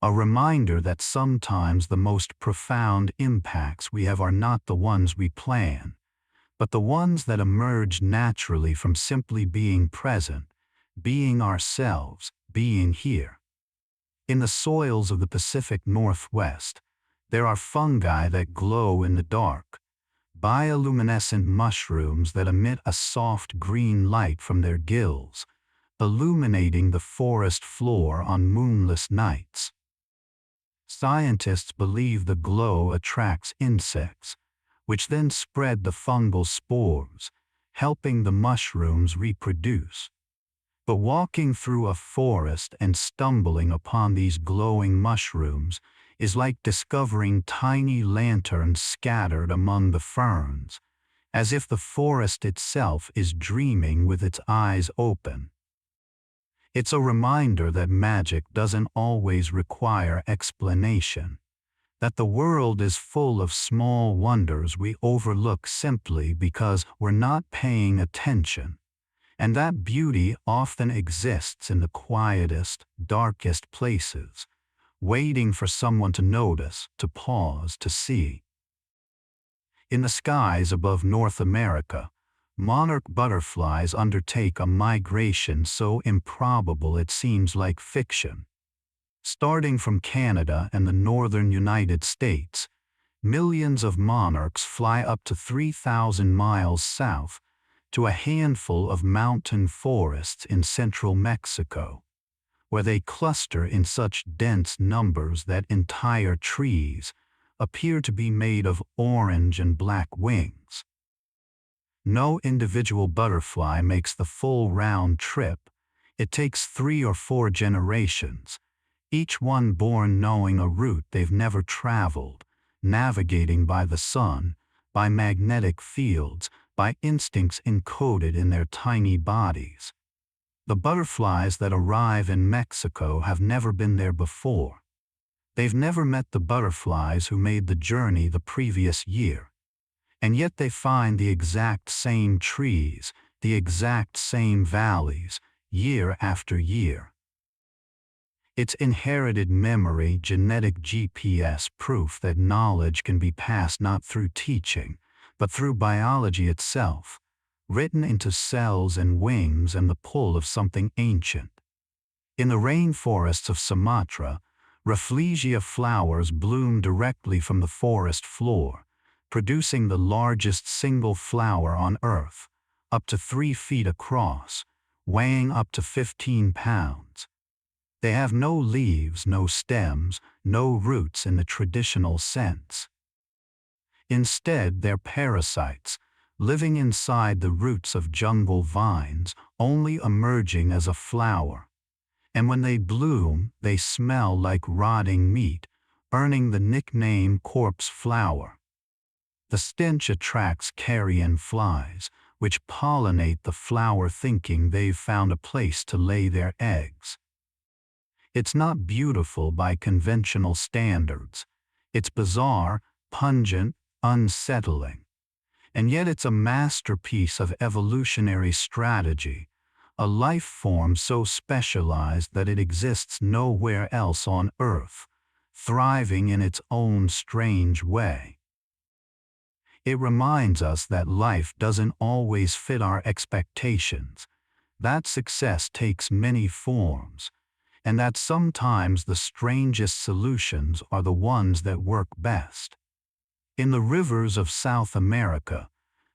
a reminder that sometimes the most profound impacts we have are not the ones we plan, but the ones that emerge naturally from simply being present, being ourselves, being here. In the soils of the Pacific Northwest, there are fungi that glow in the dark, bioluminescent mushrooms that emit a soft green light from their gills, illuminating the forest floor on moonless nights. Scientists believe the glow attracts insects, which then spread the fungal spores, helping the mushrooms reproduce. But walking through a forest and stumbling upon these glowing mushrooms is like discovering tiny lanterns scattered among the ferns, as if the forest itself is dreaming with its eyes open. It's a reminder that magic doesn't always require explanation, that the world is full of small wonders we overlook simply because we're not paying attention, and that beauty often exists in the quietest, darkest places, waiting for someone to notice, to pause, to see. In the skies above North America, monarch butterflies undertake a migration so improbable it seems like fiction. Starting from Canada and the northern United States, millions of monarchs fly up to 3,000 miles south to a handful of mountain forests in central Mexico, where they cluster in such dense numbers that entire trees appear to be made of orange and black wings. No individual butterfly makes the full round trip. It takes 3 or 4 generations, each one born knowing a route they've never traveled, navigating by the sun, by magnetic fields, by instincts encoded in their tiny bodies. The butterflies that arrive in Mexico have never been there before. They've never met the butterflies who made the journey the previous year. And yet they find the exact same trees, the exact same valleys, year after year. It's inherited memory, genetic GPS proof that knowledge can be passed not through teaching, but through biology itself, written into cells and wings and the pull of something ancient. In the rainforests of Sumatra, Rafflesia flowers bloom directly from the forest floor, producing the largest single flower on Earth, up to 3 feet across, weighing up to 15 pounds. They have no leaves, no stems, no roots in the traditional sense. Instead, they're parasites, living inside the roots of jungle vines, only emerging as a flower. And when they bloom, they smell like rotting meat, earning the nickname corpse flower. The stench attracts carrion flies, which pollinate the flower thinking they've found a place to lay their eggs. It's not beautiful by conventional standards. It's bizarre, pungent, unsettling. And yet it's a masterpiece of evolutionary strategy, a life form so specialized that it exists nowhere else on Earth, thriving in its own strange way. It reminds us that life doesn't always fit our expectations, that success takes many forms, and that sometimes the strangest solutions are the ones that work best. In the rivers of South America,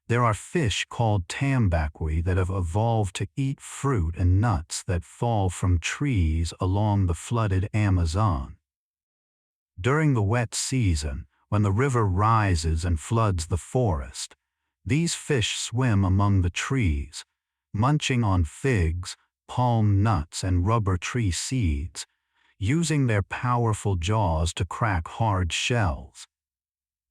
there are fish called tambaqui that have evolved to eat fruit and nuts that fall from trees along the flooded Amazon. During the wet season, when the river rises and floods the forest, these fish swim among the trees, munching on figs, palm nuts, and rubber tree seeds, using their powerful jaws to crack hard shells.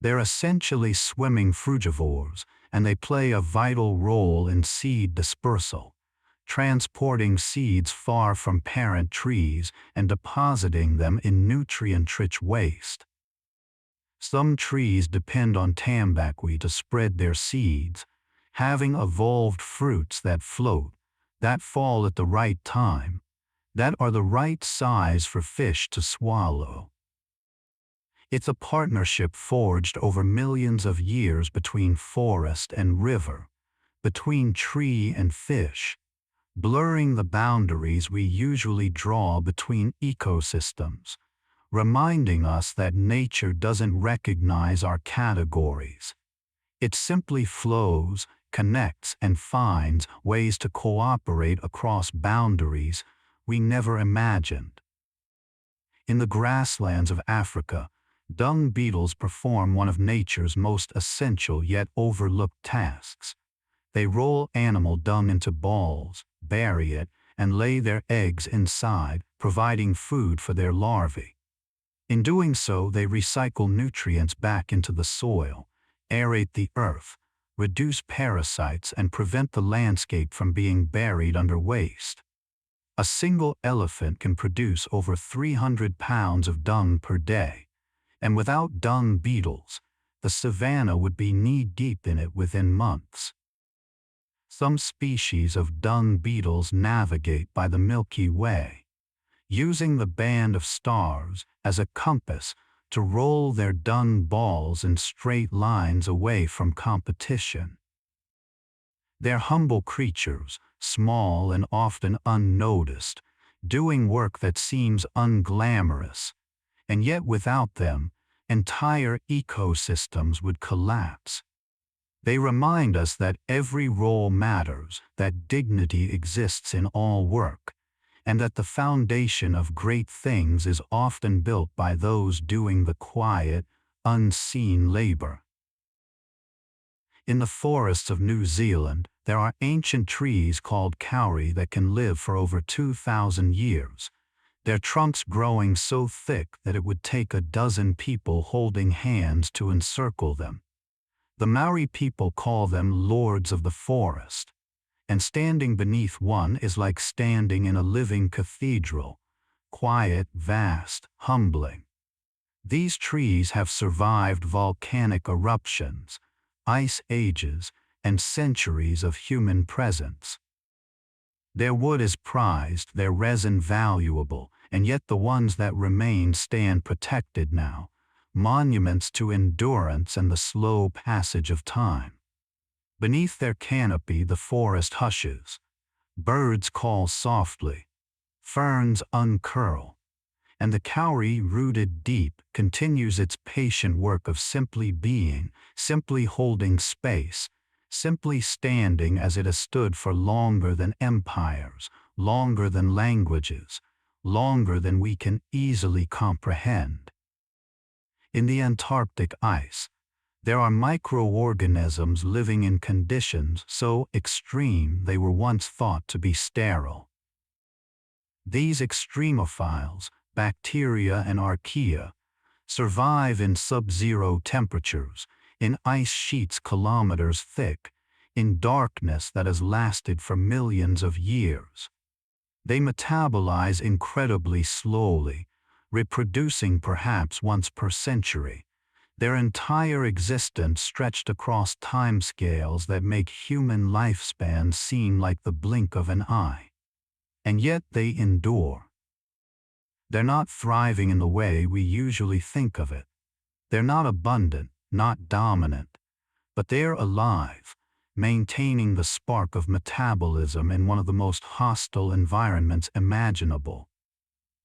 They're essentially swimming frugivores, and they play a vital role in seed dispersal, transporting seeds far from parent trees and depositing them in nutrient-rich waste. Some trees depend on tambaqui to spread their seeds, having evolved fruits that float, that fall at the right time, that are the right size for fish to swallow. It's a partnership forged over millions of years between forest and river, between tree and fish, blurring the boundaries we usually draw between ecosystems, reminding us that nature doesn't recognize our categories. It simply flows, connects, and finds ways to cooperate across boundaries we never imagined. In the grasslands of Africa, dung beetles perform one of nature's most essential yet overlooked tasks. They roll animal dung into balls, bury it, and lay their eggs inside, providing food for their larvae. In doing so, they recycle nutrients back into the soil, aerate the earth, reduce parasites, and prevent the landscape from being buried under waste. A single elephant can produce over 300 pounds of dung per day, and without dung beetles, the savanna would be knee-deep in it within months. Some species of dung beetles navigate by the Milky Way, using the band of stars as a compass to roll their dung balls in straight lines away from competition. They're humble creatures, small and often unnoticed, doing work that seems unglamorous, and yet without them, entire ecosystems would collapse. They remind us that every role matters, that dignity exists in all work, and that the foundation of great things is often built by those doing the quiet, unseen labor. In the forests of New Zealand, there are ancient trees called kauri that can live for over 2,000 years, their trunks growing so thick that it would take a dozen people holding hands to encircle them. The Maori people call them lords of the forest, and standing beneath one is like standing in a living cathedral, quiet, vast, humbling. These trees have survived volcanic eruptions, ice ages, and centuries of human presence. Their wood is prized, their resin valuable, and yet the ones that remain stand protected now, monuments to endurance and the slow passage of time. Beneath their canopy the forest hushes. Birds call softly. Ferns uncurl. And the kauri, rooted deep, continues its patient work of simply being, simply holding space, simply standing as it has stood for longer than empires, longer than languages, longer than we can easily comprehend. In the Antarctic ice, there are microorganisms living in conditions so extreme they were once thought to be sterile. These extremophiles, bacteria and archaea, survive in sub-zero temperatures, in ice sheets kilometers thick, in darkness that has lasted for millions of years. They metabolize incredibly slowly, reproducing perhaps once per century, their entire existence stretched across timescales that make human lifespans seem like the blink of an eye. And yet they endure. They're not thriving in the way we usually think of it. They're not abundant, not dominant, but they're alive, maintaining the spark of metabolism in one of the most hostile environments imaginable.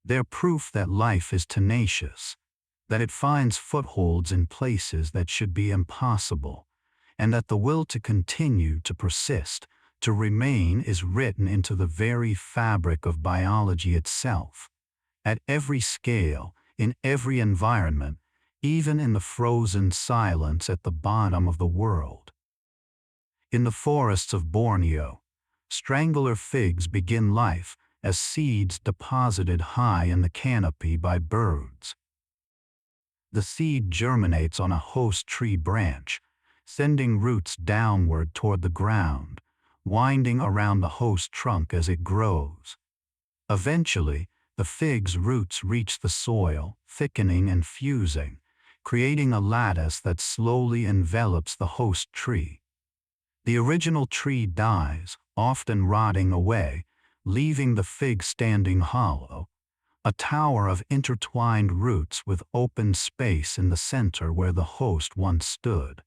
They're proof that life is tenacious, that it finds footholds in places that should be impossible, and that the will to continue, to persist, to remain is written into the very fabric of biology itself. At every scale, in every environment, even in the frozen silence at the bottom of the world. In the forests of Borneo, strangler figs begin life as seeds deposited high in the canopy by birds. The seed germinates on a host tree branch, sending roots downward toward the ground, winding around the host trunk as it grows. Eventually, the fig's roots reach the soil, thickening and fusing, creating a lattice that slowly envelops the host tree. The original tree dies, often rotting away, leaving the fig standing hollow, a tower of intertwined roots with open space in the center where the host once stood.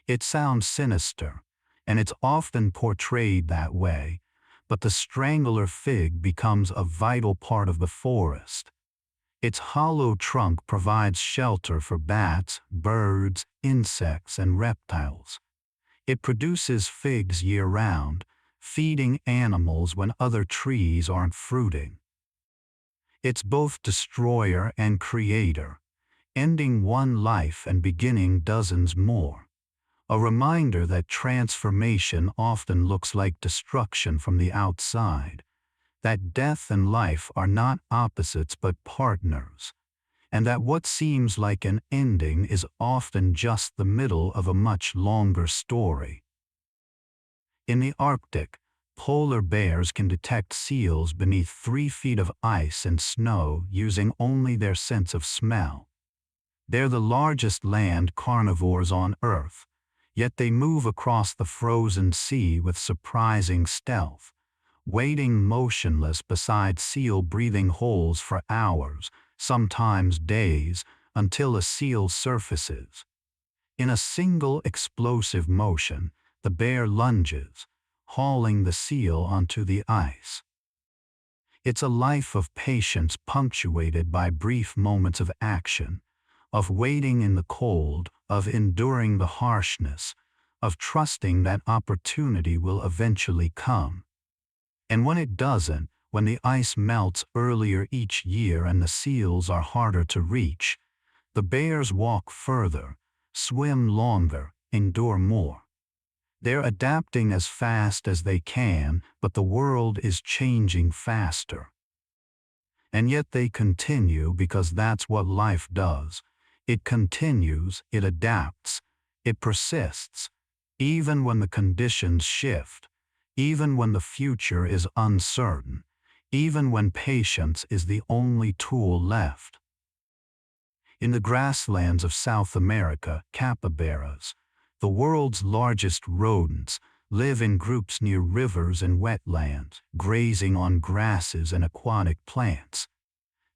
It sounds sinister, and it's often portrayed that way, but the strangler fig becomes a vital part of the forest. Its hollow trunk provides shelter for bats, birds, insects, and reptiles. It produces figs year-round, feeding animals when other trees aren't fruiting. It's both destroyer and creator, ending one life and beginning dozens more. A reminder that transformation often looks like destruction from the outside, that death and life are not opposites but partners, and that what seems like an ending is often just the middle of a much longer story. In the Arctic, polar bears can detect seals beneath 3 feet of ice and snow using only their sense of smell. They're the largest land carnivores on Earth, yet they move across the frozen sea with surprising stealth, waiting motionless beside seal-breathing holes for hours, sometimes days, until a seal surfaces. In a single explosive motion, the bear lunges, hauling the seal onto the ice. It's a life of patience punctuated by brief moments of action, of waiting in the cold, of enduring the harshness, of trusting that opportunity will eventually come. And when it doesn't, when the ice melts earlier each year and the seals are harder to reach, the bears walk further, swim longer, endure more. They're adapting as fast as they can, but the world is changing faster. And yet they continue because that's what life does. It continues, it adapts, it persists, even when the conditions shift, even when the future is uncertain, even when patience is the only tool left. In the grasslands of South America, capybaras, the world's largest rodents, live in groups near rivers and wetlands, grazing on grasses and aquatic plants.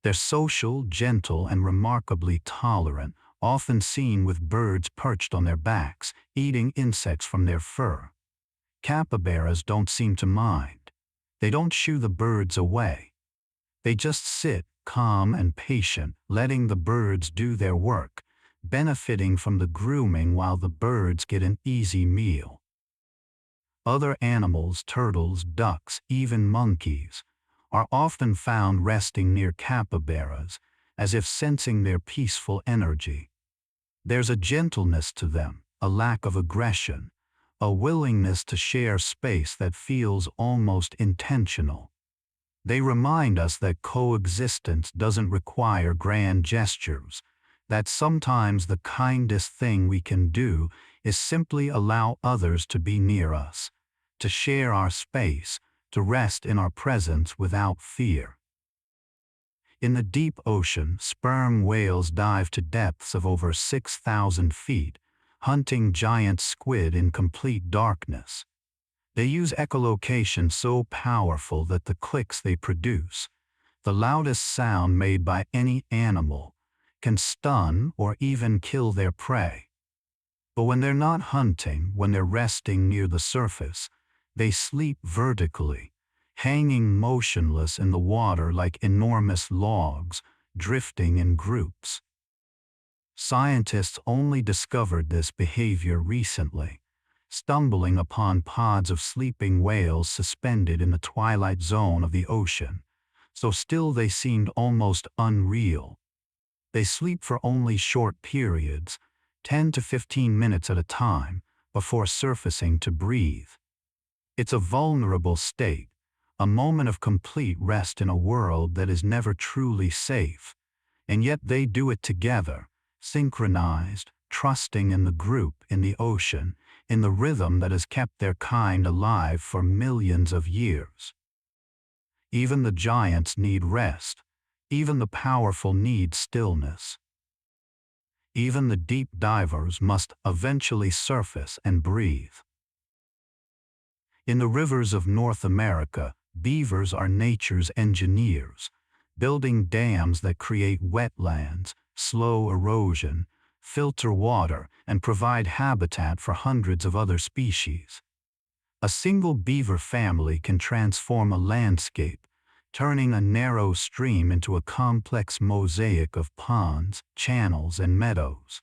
They're social, gentle, and remarkably tolerant, often seen with birds perched on their backs, eating insects from their fur. Capybaras don't seem to mind. They don't shoo the birds away. They just sit, calm and patient, letting the birds do their work, benefiting from the grooming while the birds get an easy meal. Other animals, turtles, ducks, even monkeys, are often found resting near capybaras, as if sensing their peaceful energy. There's a gentleness to them, a lack of aggression, a willingness to share space that feels almost intentional. They remind us that coexistence doesn't require grand gestures, that sometimes the kindest thing we can do is simply allow others to be near us, to share our space, to rest in our presence without fear. In the deep ocean, sperm whales dive to depths of over 6,000 feet, hunting giant squid in complete darkness. They use echolocation so powerful that the clicks they produce, the loudest sound made by any animal, can stun or even kill their prey. But when they're not hunting, when they're resting near the surface, they sleep vertically, hanging motionless in the water like enormous logs, drifting in groups. Scientists only discovered this behavior recently, stumbling upon pods of sleeping whales suspended in the twilight zone of the ocean, so still they seemed almost unreal. They sleep for only short periods, 10 to 15 minutes at a time, before surfacing to breathe. It's a vulnerable state, a moment of complete rest in a world that is never truly safe, and yet they do it together, synchronized, trusting in the group, in the ocean, in the rhythm that has kept their kind alive for millions of years. Even the giants need rest. Even the powerful need stillness. Even the deep divers must eventually surface and breathe. In the rivers of North America, beavers are nature's engineers. building dams that create wetlands, slow erosion, filter water, and provide habitat for hundreds of other species. A single beaver family can transform a landscape, turning a narrow stream into a complex mosaic of ponds, channels, and meadows.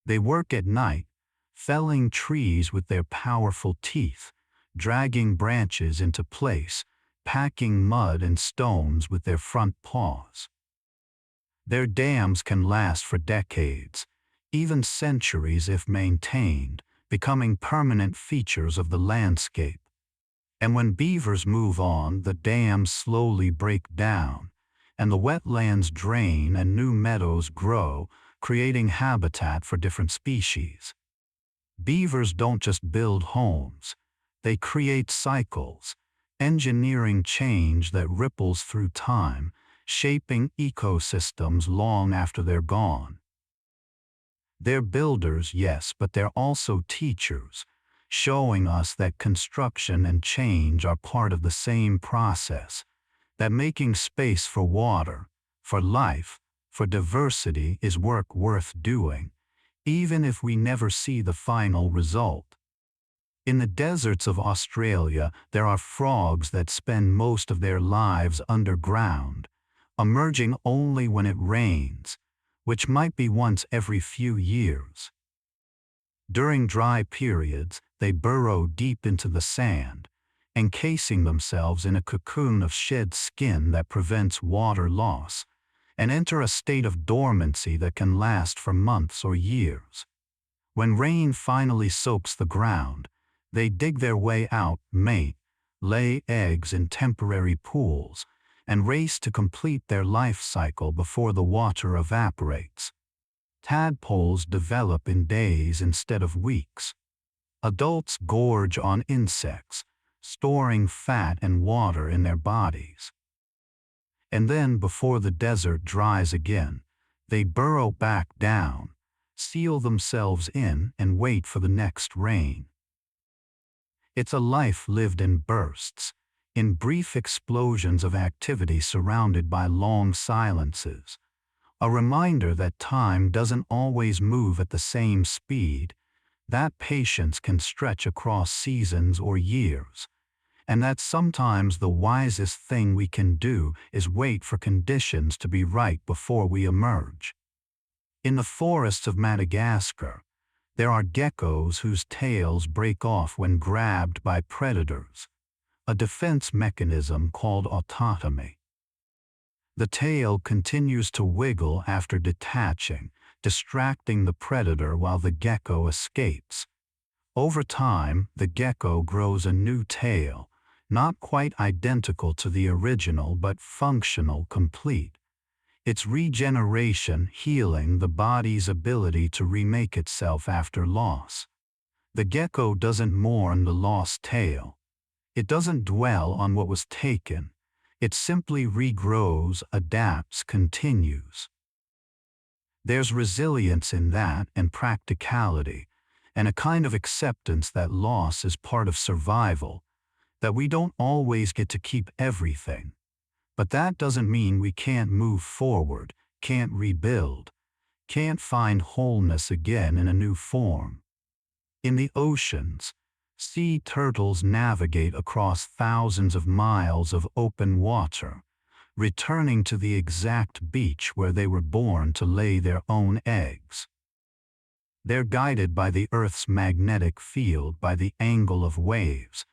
They work at night, felling trees with their powerful teeth, dragging branches into place, packing mud and stones with their front paws. Their dams can last for decades, even centuries if maintained, becoming permanent features of the landscape. And when beavers move on, the dams slowly break down, and the wetlands drain and new meadows grow, creating habitat for different species. Beavers don't just build homes, they create cycles, engineering change that ripples through time, shaping ecosystems long after they're gone. They're builders, yes, but they're also teachers, showing us that construction and change are part of the same process, that making space for water, for life, for diversity is work worth doing, even if we never see the final result. In the deserts of Australia, there are frogs that spend most of their lives underground, emerging only when it rains, which might be once every few years. During dry periods, they burrow deep into the sand, encasing themselves in a cocoon of shed skin that prevents water loss, and enter a state of dormancy that can last for months or years. When rain finally soaks the ground, they dig their way out, mate, lay eggs in temporary pools, and race to complete their life cycle before the water evaporates. Tadpoles develop in days instead of weeks. Adults gorge on insects, storing fat and water in their bodies. And then, before the desert dries again, they burrow back down, seal themselves in, and wait for the next rain. It's a life lived in bursts, in brief explosions of activity surrounded by long silences, a reminder that time doesn't always move at the same speed, that patience can stretch across seasons or years, and that sometimes the wisest thing we can do is wait for conditions to be right before we emerge. In the forests of Madagascar, there are geckos whose tails break off when grabbed by predators, a defense mechanism called autotomy. The tail continues to wiggle after detaching, distracting the predator while the gecko escapes. Over time, the gecko grows a new tail, not quite identical to the original but functional, complete. It's regeneration, healing the body's ability to remake itself after loss. The gecko doesn't mourn the lost tail. It doesn't dwell on what was taken. It simply regrows, adapts, continues. There's resilience in that, and practicality, and a kind of acceptance that loss is part of survival, that we don't always get to keep everything. But that doesn't mean we can't move forward, can't rebuild, can't find wholeness again in a new form. In the oceans, sea turtles navigate across thousands of miles of open water, returning to the exact beach where they were born to lay their own eggs. They're guided by the Earth's magnetic field, by the angle of waves,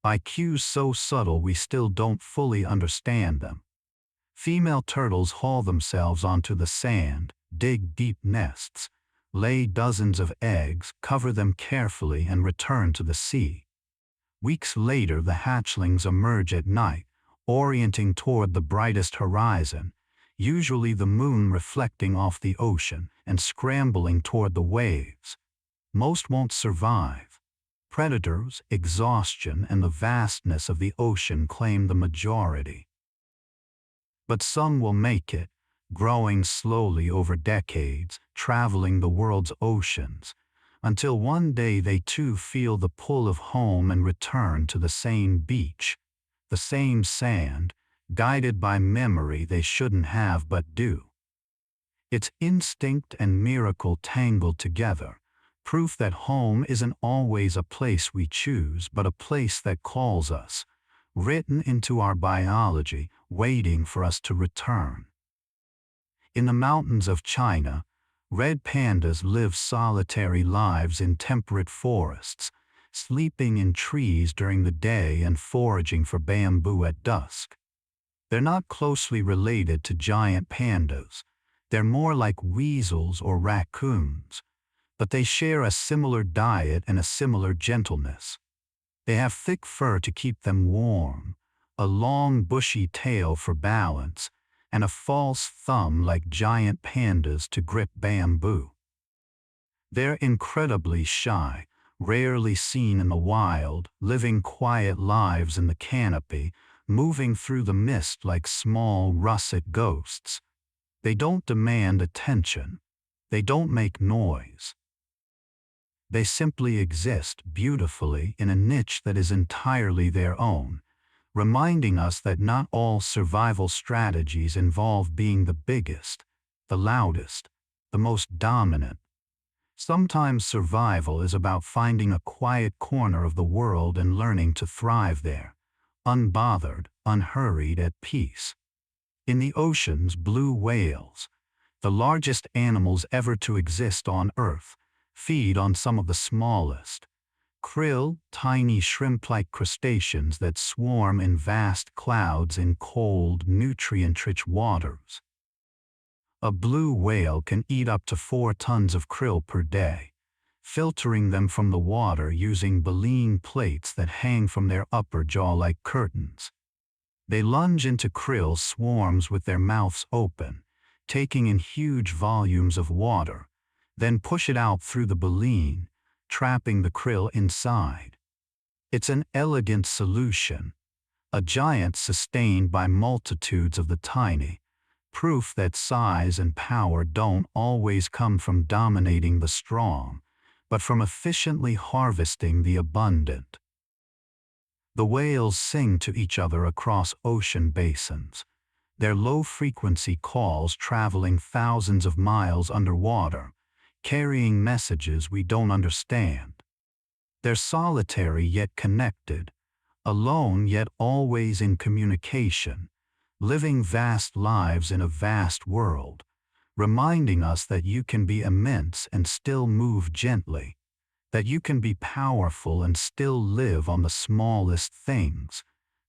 by cues so subtle we still don't fully understand them. Female turtles haul themselves onto the sand, dig deep nests, lay dozens of eggs, cover them carefully, and return to the sea. Weeks later, the hatchlings emerge at night, orienting toward the brightest horizon, usually the moon reflecting off the ocean, and scrambling toward the waves. Most won't survive. Predators, exhaustion, and the vastness of the ocean claim the majority. But some will make it, growing slowly over decades, traveling the world's oceans, until one day they too feel the pull of home and return to the same beach, the same sand, guided by memory they shouldn't have but do. It's instinct and miracle tangled together, proof that home isn't always a place we choose but a place that calls us, written into our biology, waiting for us to return. In the mountains of China, red pandas live solitary lives in temperate forests, sleeping in trees during the day and foraging for bamboo at dusk. They're not closely related to giant pandas. They're more like weasels or raccoons, but they share a similar diet and a similar gentleness. They have thick fur to keep them warm, a long bushy tail for balance, and a false thumb like giant pandas to grip bamboo. They're incredibly shy, rarely seen in the wild, living quiet lives in the canopy, moving through the mist like small russet ghosts. They don't demand attention. They don't make noise. They simply exist beautifully in a niche that is entirely their own, reminding us that not all survival strategies involve being the biggest, the loudest, the most dominant. Sometimes survival is about finding a quiet corner of the world and learning to thrive there, unbothered, unhurried, at peace. In the oceans, blue whales, the largest animals ever to exist on Earth, feed on some of the smallest. Krill, tiny shrimp-like crustaceans that swarm in vast clouds in cold, nutrient-rich waters. A blue whale can eat up to 4 tons of krill per day, filtering them from the water using baleen plates that hang from their upper jaw like curtains. They lunge into krill swarms with their mouths open, taking in huge volumes of water, then push it out through the baleen, trapping the krill inside. It's an elegant solution, a giant sustained by multitudes of the tiny, proof that size and power don't always come from dominating the strong, but from efficiently harvesting the abundant. The whales sing to each other across ocean basins, their low-frequency calls traveling thousands of miles underwater, carrying messages we don't understand. They're solitary yet connected, alone yet always in communication, living vast lives in a vast world, reminding us that you can be immense and still move gently, that you can be powerful and still live on the smallest things,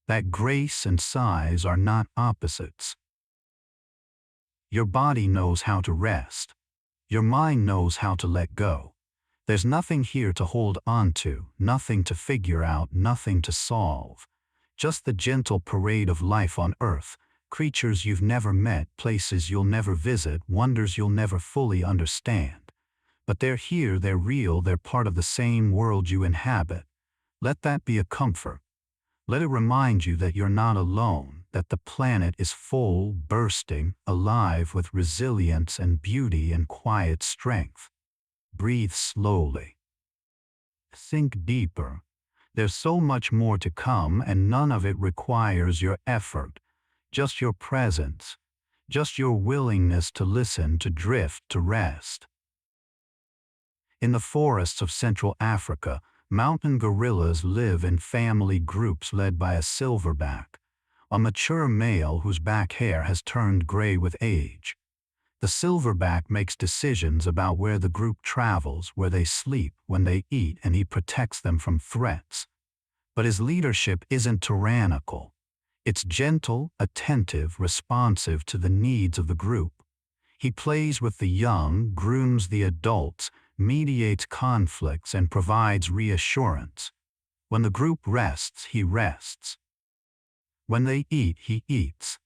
that grace and size are not opposites. Your body knows how to rest. Your mind knows how to let go. There's nothing here to hold on to, nothing to figure out, nothing to solve. Just the gentle parade of life on Earth, creatures you've never met, places you'll never visit, wonders you'll never fully understand. But they're here, they're real, they're part of the same world you inhabit. Let that be a comfort. Let it remind you that you're not alone, that the planet is full, bursting, alive with resilience and beauty and quiet strength. Breathe slowly. Think deeper. There's so much more to come, and none of it requires your effort, just your presence, just your willingness to listen, to drift, to rest. In the forests of Central Africa, mountain gorillas live in family groups led by a silverback, a mature male whose back hair has turned gray with age. The silverback makes decisions about where the group travels, where they sleep, when they eat, and he protects them from threats. But his leadership isn't tyrannical. It's gentle, attentive, responsive to the needs of the group. He plays with the young, grooms the adults, mediates conflicts, and provides reassurance. When the group rests, he rests. When they eat, he eats.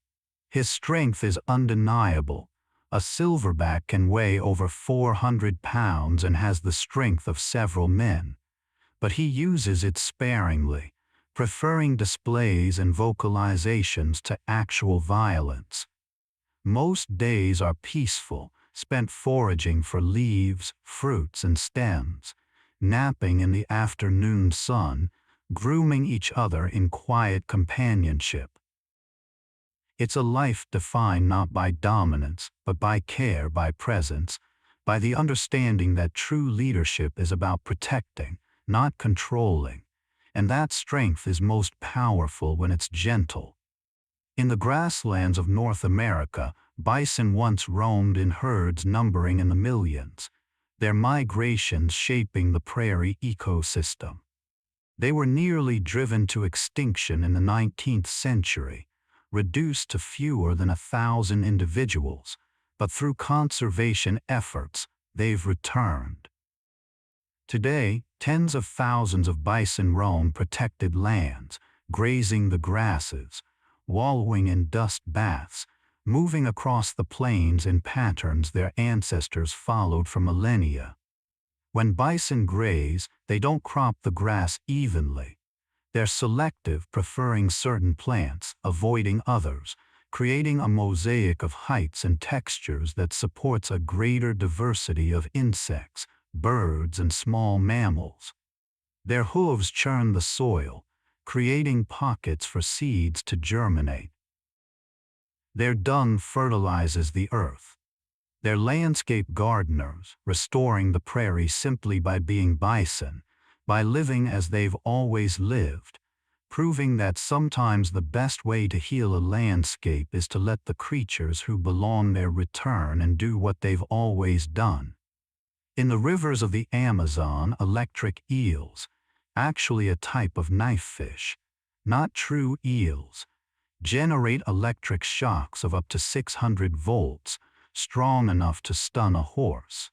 His strength is undeniable. A silverback can weigh over 400 pounds and has the strength of several men. But he uses it sparingly, preferring displays and vocalizations to actual violence. Most days are peaceful, spent foraging for leaves, fruits, and stems, napping in the afternoon sun, grooming each other in quiet companionship. It's a life defined not by dominance, but by care, by presence, by the understanding that true leadership is about protecting, not controlling, and that strength is most powerful when it's gentle. In the grasslands of North America, bison once roamed in herds numbering in the millions, their migrations shaping the prairie ecosystem. They were nearly driven to extinction in the 19th century, reduced to fewer than 1,000 individuals, but through conservation efforts, they've returned. Today, tens of thousands of bison roam protected lands, grazing the grasses, wallowing in dust baths, moving across the plains in patterns their ancestors followed for millennia. When bison graze, they don't crop the grass evenly. They're selective, preferring certain plants, avoiding others, creating a mosaic of heights and textures that supports a greater diversity of insects, birds, and small mammals. Their hooves churn the soil, creating pockets for seeds to germinate. Their dung fertilizes the earth. They're landscape gardeners, restoring the prairie simply by being bison, by living as they've always lived, proving that sometimes the best way to heal a landscape is to let the creatures who belong there return and do what they've always done. In the rivers of the Amazon, electric eels, actually a type of knife fish, not true eels, generate electric shocks of up to 600 volts, strong enough to stun a horse.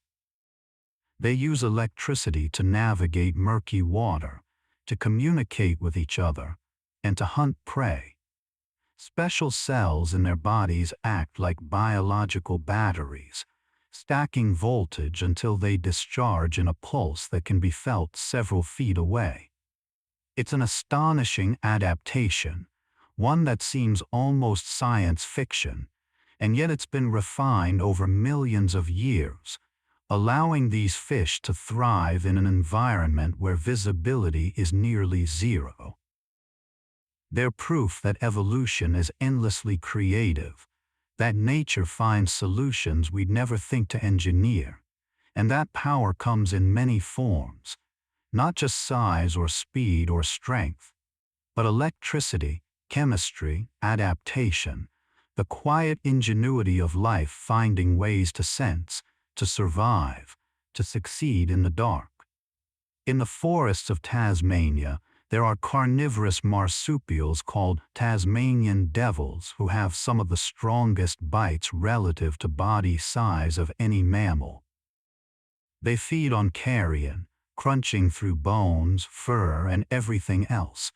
They use electricity to navigate murky water, to communicate with each other, and to hunt prey. Special cells in their bodies act like biological batteries, stacking voltage until they discharge in a pulse that can be felt several feet away. It's an astonishing adaptation, one that seems almost science fiction, and yet it's been refined over millions of years, allowing these fish to thrive in an environment where visibility is nearly zero. They're proof that evolution is endlessly creative, that nature finds solutions we'd never think to engineer, and that power comes in many forms, not just size or speed or strength, but electricity, chemistry, adaptation, the quiet ingenuity of life finding ways to sense, to survive, to succeed in the dark. In the forests of Tasmania, there are carnivorous marsupials called Tasmanian devils who have some of the strongest bites relative to body size of any mammal. They feed on carrion, crunching through bones, fur, and everything else,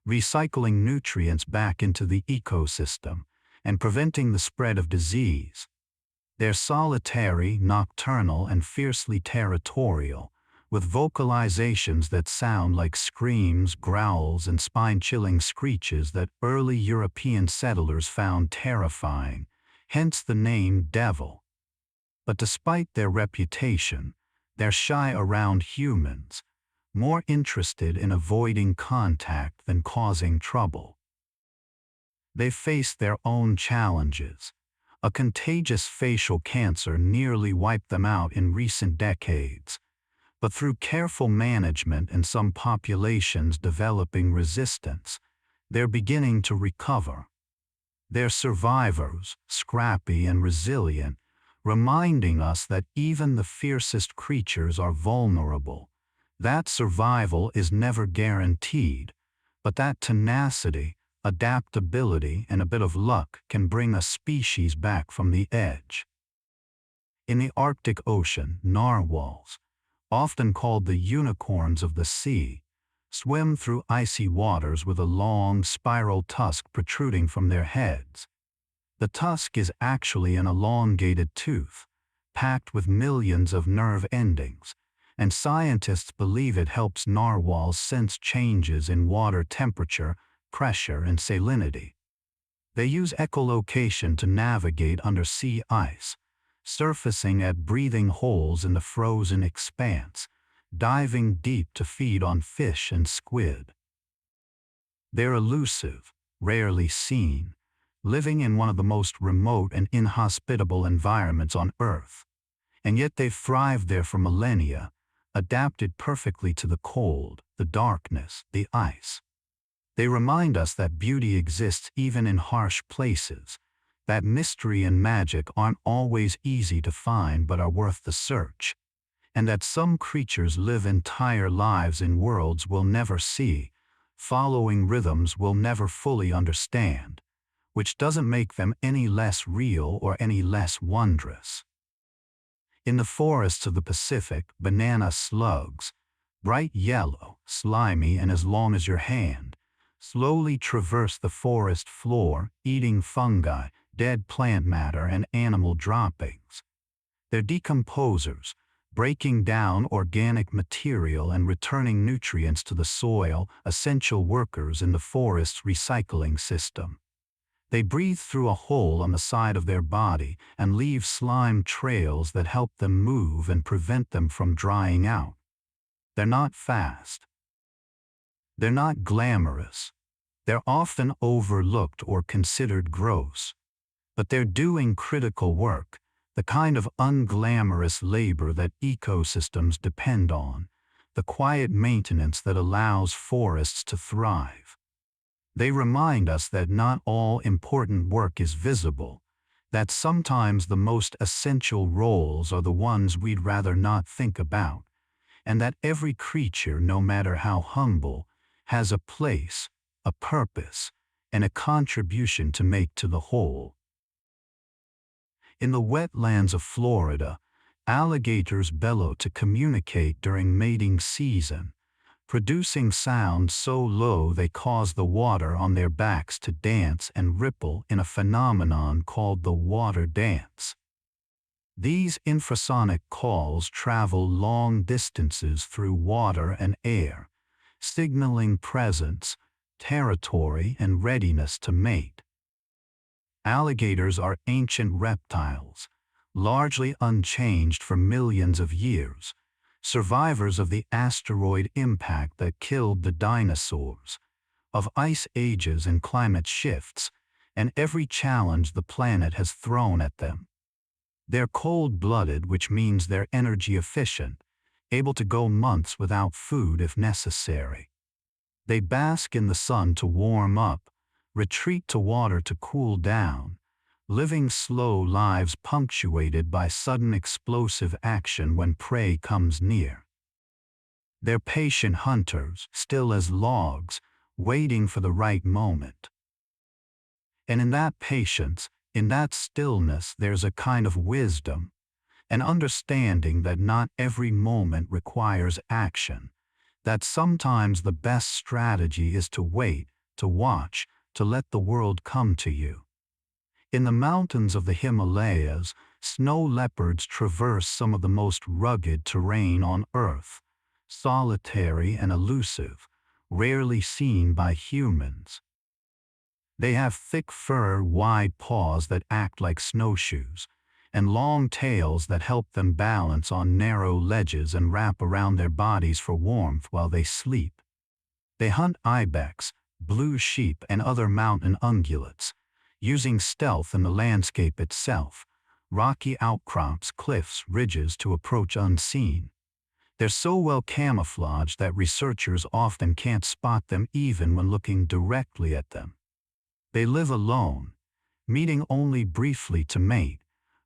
recycling nutrients back into the ecosystem and preventing the spread of disease. They're solitary, nocturnal, and fiercely territorial, with vocalizations that sound like screams, growls, and spine-chilling screeches that early European settlers found terrifying, hence the name devil. But despite their reputation, they're shy around humans, more interested in avoiding contact than causing trouble. They face their own challenges. A contagious facial cancer nearly wiped them out in recent decades, but through careful management and some populations developing resistance, they're beginning to recover. They're survivors, scrappy and resilient, reminding us that even the fiercest creatures are vulnerable. That survival is never guaranteed, but that tenacity, adaptability, and a bit of luck can bring a species back from the edge. In the Arctic Ocean, narwhals, often called the unicorns of the sea, swim through icy waters with a long, spiral tusk protruding from their heads. The tusk is actually an elongated tooth, packed with millions of nerve endings, and scientists believe it helps narwhals sense changes in water temperature, pressure, and salinity. They use echolocation to navigate under sea ice, surfacing at breathing holes in the frozen expanse, diving deep to feed on fish and squid. They're elusive, rarely seen, living in one of the most remote and inhospitable environments on Earth. And yet they've thrived there for millennia, adapted perfectly to the cold, the darkness, the ice. They remind us that beauty exists even in harsh places, that mystery and magic aren't always easy to find but are worth the search, and that some creatures live entire lives in worlds we'll never see, following rhythms we'll never fully understand, which doesn't make them any less real or any less wondrous. In the forests of the Pacific, banana slugs, bright yellow, slimy and as long as your hand, slowly traverse the forest floor, eating fungi, dead plant matter and animal droppings. They're decomposers, breaking down organic material and returning nutrients to the soil, essential workers in the forest's recycling system. They breathe through a hole on the side of their body and leave slime trails that help them move and prevent them from drying out. They're not fast. They're not glamorous. They're often overlooked or considered gross. But they're doing critical work, the kind of unglamorous labor that ecosystems depend on, the quiet maintenance that allows forests to thrive. They remind us that not all important work is visible, that sometimes the most essential roles are the ones we'd rather not think about, and that every creature, no matter how humble, has a place, a purpose, and a contribution to make to the whole. In the wetlands of Florida, alligators bellow to communicate during mating season, producing sounds so low they cause the water on their backs to dance and ripple in a phenomenon called the water dance. These infrasonic calls travel long distances through water and air, signaling presence, territory, and readiness to mate. Alligators are ancient reptiles, largely unchanged for millions of years, survivors of the asteroid impact that killed the dinosaurs, of ice ages and climate shifts, and every challenge the planet has thrown at them. They're cold-blooded, which means they're energy efficient, able to go months without food if necessary. They bask in the sun to warm up, retreat to water to cool down, living slow lives punctuated by sudden explosive action when prey comes near. They're patient hunters, still as logs, waiting for the right moment. And in that patience, in that stillness, there's a kind of wisdom, an understanding that not every moment requires action, that sometimes the best strategy is to wait, to watch, to let the world come to you. In the mountains of the Himalayas, snow leopards traverse some of the most rugged terrain on Earth, solitary and elusive, rarely seen by humans. They have thick fur, wide paws that act like snowshoes, and long tails that help them balance on narrow ledges and wrap around their bodies for warmth while they sleep. They hunt ibex, blue sheep, and other mountain ungulates, using stealth in the landscape itself, rocky outcrops, cliffs, ridges to approach unseen. They're so well camouflaged that researchers often can't spot them even when looking directly at them. They live alone, meeting only briefly to mate,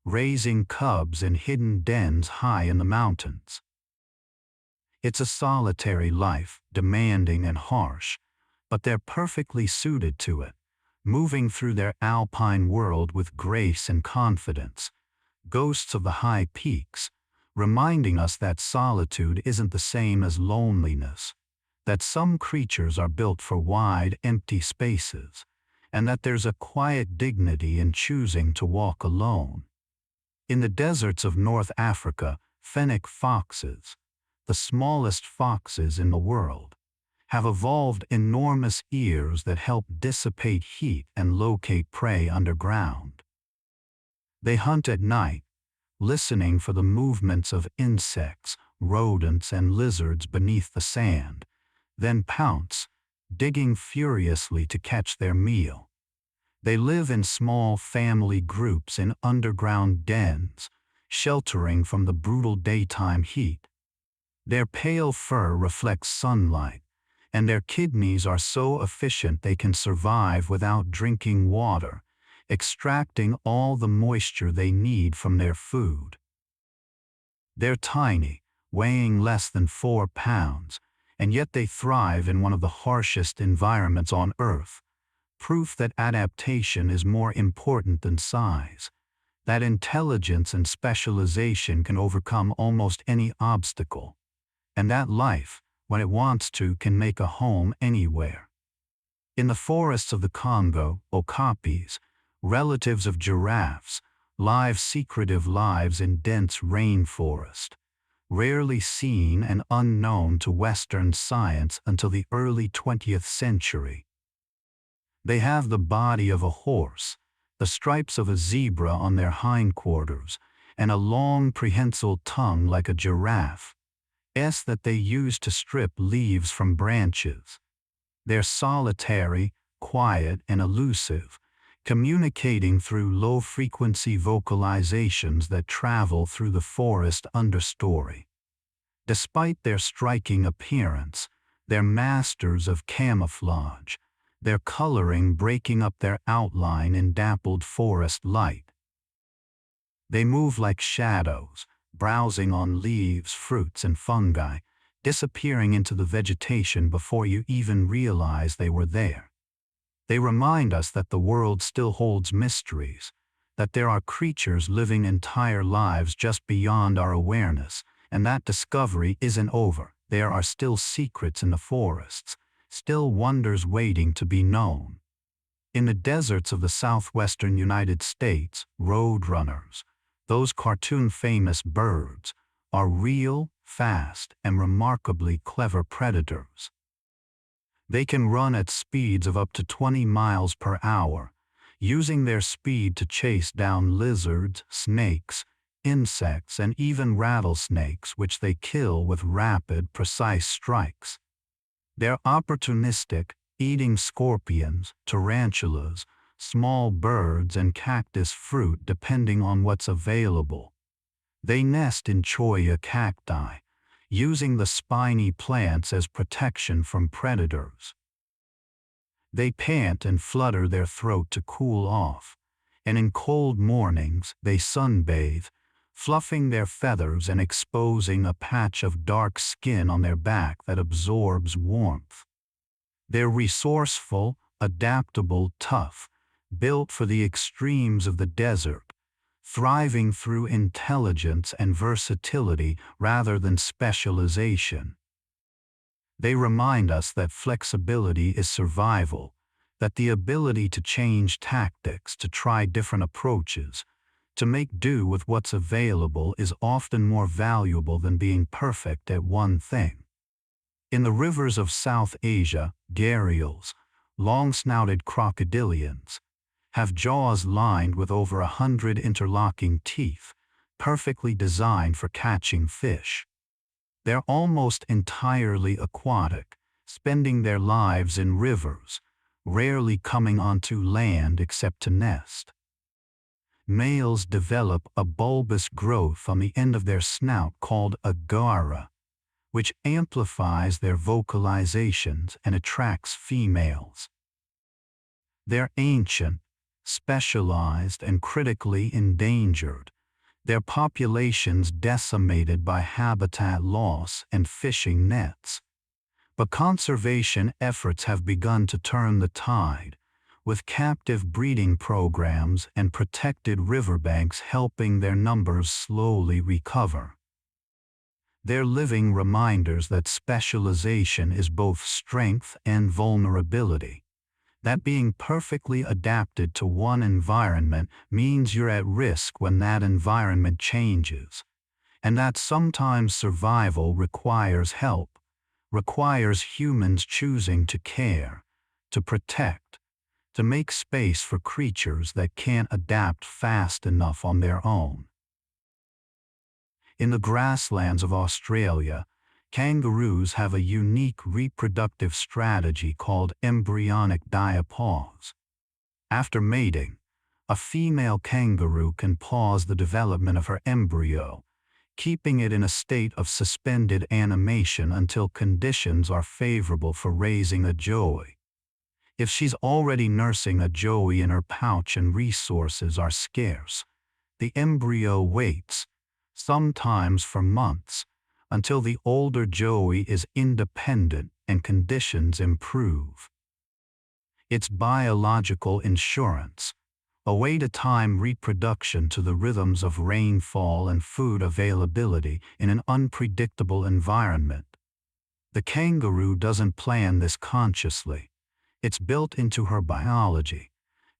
raising cubs in hidden dens high in the mountains. It's a solitary life, demanding and harsh, but they're perfectly suited to it, moving through their alpine world with grace and confidence, ghosts of the high peaks, reminding us that solitude isn't the same as loneliness, that some creatures are built for wide, empty spaces, and that there's a quiet dignity in choosing to walk alone. In the deserts of North Africa, fennec foxes, the smallest foxes in the world, have evolved enormous ears that help dissipate heat and locate prey underground. They hunt at night, listening for the movements of insects, rodents, and lizards beneath the sand, then pounce, digging furiously to catch their meal. They live in small family groups in underground dens, sheltering from the brutal daytime heat. Their pale fur reflects sunlight, and their kidneys are so efficient they can survive without drinking water, extracting all the moisture they need from their food. They're tiny, weighing less than 4 pounds, and yet they thrive in one of the harshest environments on Earth, proof that adaptation is more important than size, that intelligence and specialization can overcome almost any obstacle, and that life, when it wants to, can make a home anywhere. In the forests of the Congo, okapis, relatives of giraffes, live secretive lives in dense rainforest, rarely seen and unknown to Western science until the early 20th century. They have the body of a horse, the stripes of a zebra on their hindquarters, and a long prehensile tongue like a giraffe, that they use to strip leaves from branches. They're solitary, quiet, and elusive, communicating through low-frequency vocalizations that travel through the forest understory. Despite their striking appearance, they're masters of camouflage, their coloring breaking up their outline in dappled forest light. They move like shadows, browsing on leaves, fruits, and fungi, disappearing into the vegetation before you even realize they were there. They remind us that the world still holds mysteries, that there are creatures living entire lives just beyond our awareness, and that discovery isn't over. There are still secrets in the forests, still wonders waiting to be known. In the deserts of the southwestern United States, roadrunners, those cartoon-famous birds, are real, fast, and remarkably clever predators. They can run at speeds of up to 20 miles per hour, using their speed to chase down lizards, snakes, insects, and even rattlesnakes, which they kill with rapid, precise strikes. They're opportunistic, eating scorpions, tarantulas, small birds, and cactus fruit depending on what's available. They nest in cholla cacti, using the spiny plants as protection from predators. They pant and flutter their throat to cool off, and in cold mornings they sunbathe, fluffing their feathers and exposing a patch of dark skin on their back that absorbs warmth. They're resourceful, adaptable, tough, built for the extremes of the desert, thriving through intelligence and versatility rather than specialization. They remind us that flexibility is survival, that the ability to change tactics, to try different approaches, to make do with what's available is often more valuable than being perfect at one thing. In the rivers of South Asia, gharials, long-snouted crocodilians, have jaws lined with over 100 interlocking teeth, perfectly designed for catching fish. They're almost entirely aquatic, spending their lives in rivers, rarely coming onto land except to nest. Males develop a bulbous growth on the end of their snout called a gara, which amplifies their vocalizations and attracts females. They're ancient, specialized, and critically endangered, their populations decimated by habitat loss and fishing nets. But conservation efforts have begun to turn the tide, with captive breeding programs and protected riverbanks helping their numbers slowly recover. They're living reminders that specialization is both strength and vulnerability, that being perfectly adapted to one environment means you're at risk when that environment changes, and that sometimes survival requires help, requires humans choosing to care, to protect, to make space for creatures that can't adapt fast enough on their own. In the grasslands of Australia, kangaroos have a unique reproductive strategy called embryonic diapause. After mating, a female kangaroo can pause the development of her embryo, keeping it in a state of suspended animation until conditions are favorable for raising a joey. If she's already nursing a joey in her pouch and resources are scarce, the embryo waits, sometimes for months, until the older joey is independent and conditions improve. It's biological insurance, a way to time reproduction to the rhythms of rainfall and food availability in an unpredictable environment. The kangaroo doesn't plan this consciously. It's built into her biology,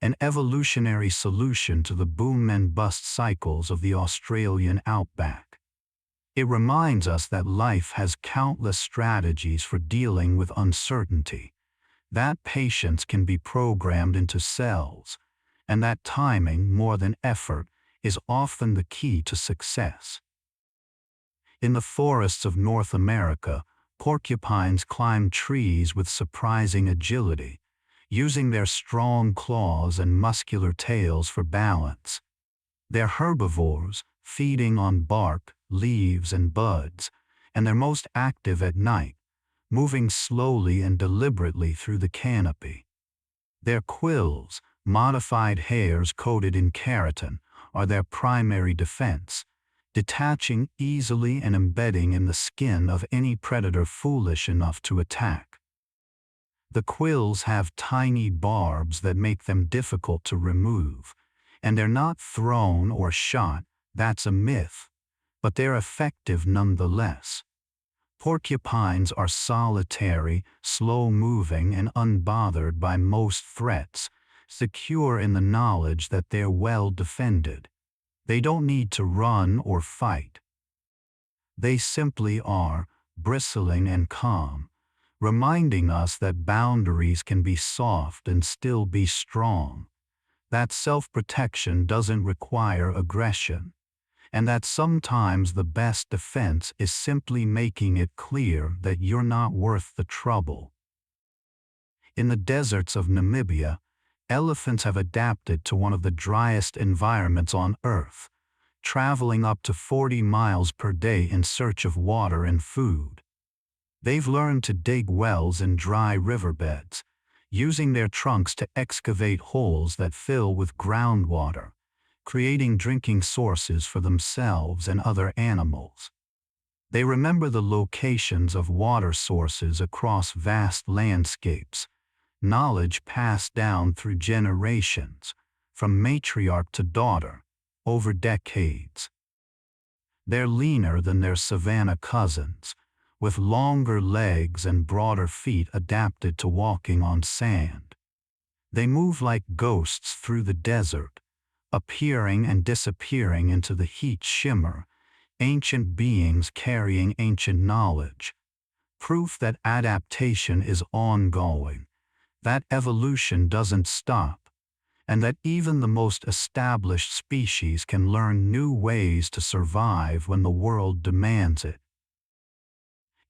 an evolutionary solution to the boom and bust cycles of the Australian outback. It reminds us that life has countless strategies for dealing with uncertainty, that patience can be programmed into cells, and that timing, more than effort, is often the key to success. In the forests of North America, porcupines climb trees with surprising agility, using their strong claws and muscular tails for balance. They're herbivores, feeding on bark, leaves, and buds, and they're most active at night, moving slowly and deliberately through the canopy. Their quills, modified hairs coated in keratin, are their primary defense, detaching easily and embedding in the skin of any predator foolish enough to attack. The quills have tiny barbs that make them difficult to remove, and they're not thrown or shot, that's a myth, but they're effective nonetheless. Porcupines are solitary, slow-moving, and unbothered by most threats, secure in the knowledge that they're well defended. They don't need to run or fight. They simply are, bristling and calm, reminding us that boundaries can be soft and still be strong, that self-protection doesn't require aggression, and that sometimes the best defense is simply making it clear that you're not worth the trouble. In the deserts of Namibia, elephants have adapted to one of the driest environments on Earth, traveling up to 40 miles per day in search of water and food. They've learned to dig wells in dry riverbeds, using their trunks to excavate holes that fill with groundwater, creating drinking sources for themselves and other animals. They remember the locations of water sources across vast landscapes, knowledge passed down through generations, from matriarch to daughter, over decades. They're leaner than their savanna cousins, with longer legs and broader feet adapted to walking on sand. They move like ghosts through the desert, appearing and disappearing into the heat shimmer, ancient beings carrying ancient knowledge, proof that adaptation is ongoing, that evolution doesn't stop, and that even the most established species can learn new ways to survive when the world demands it.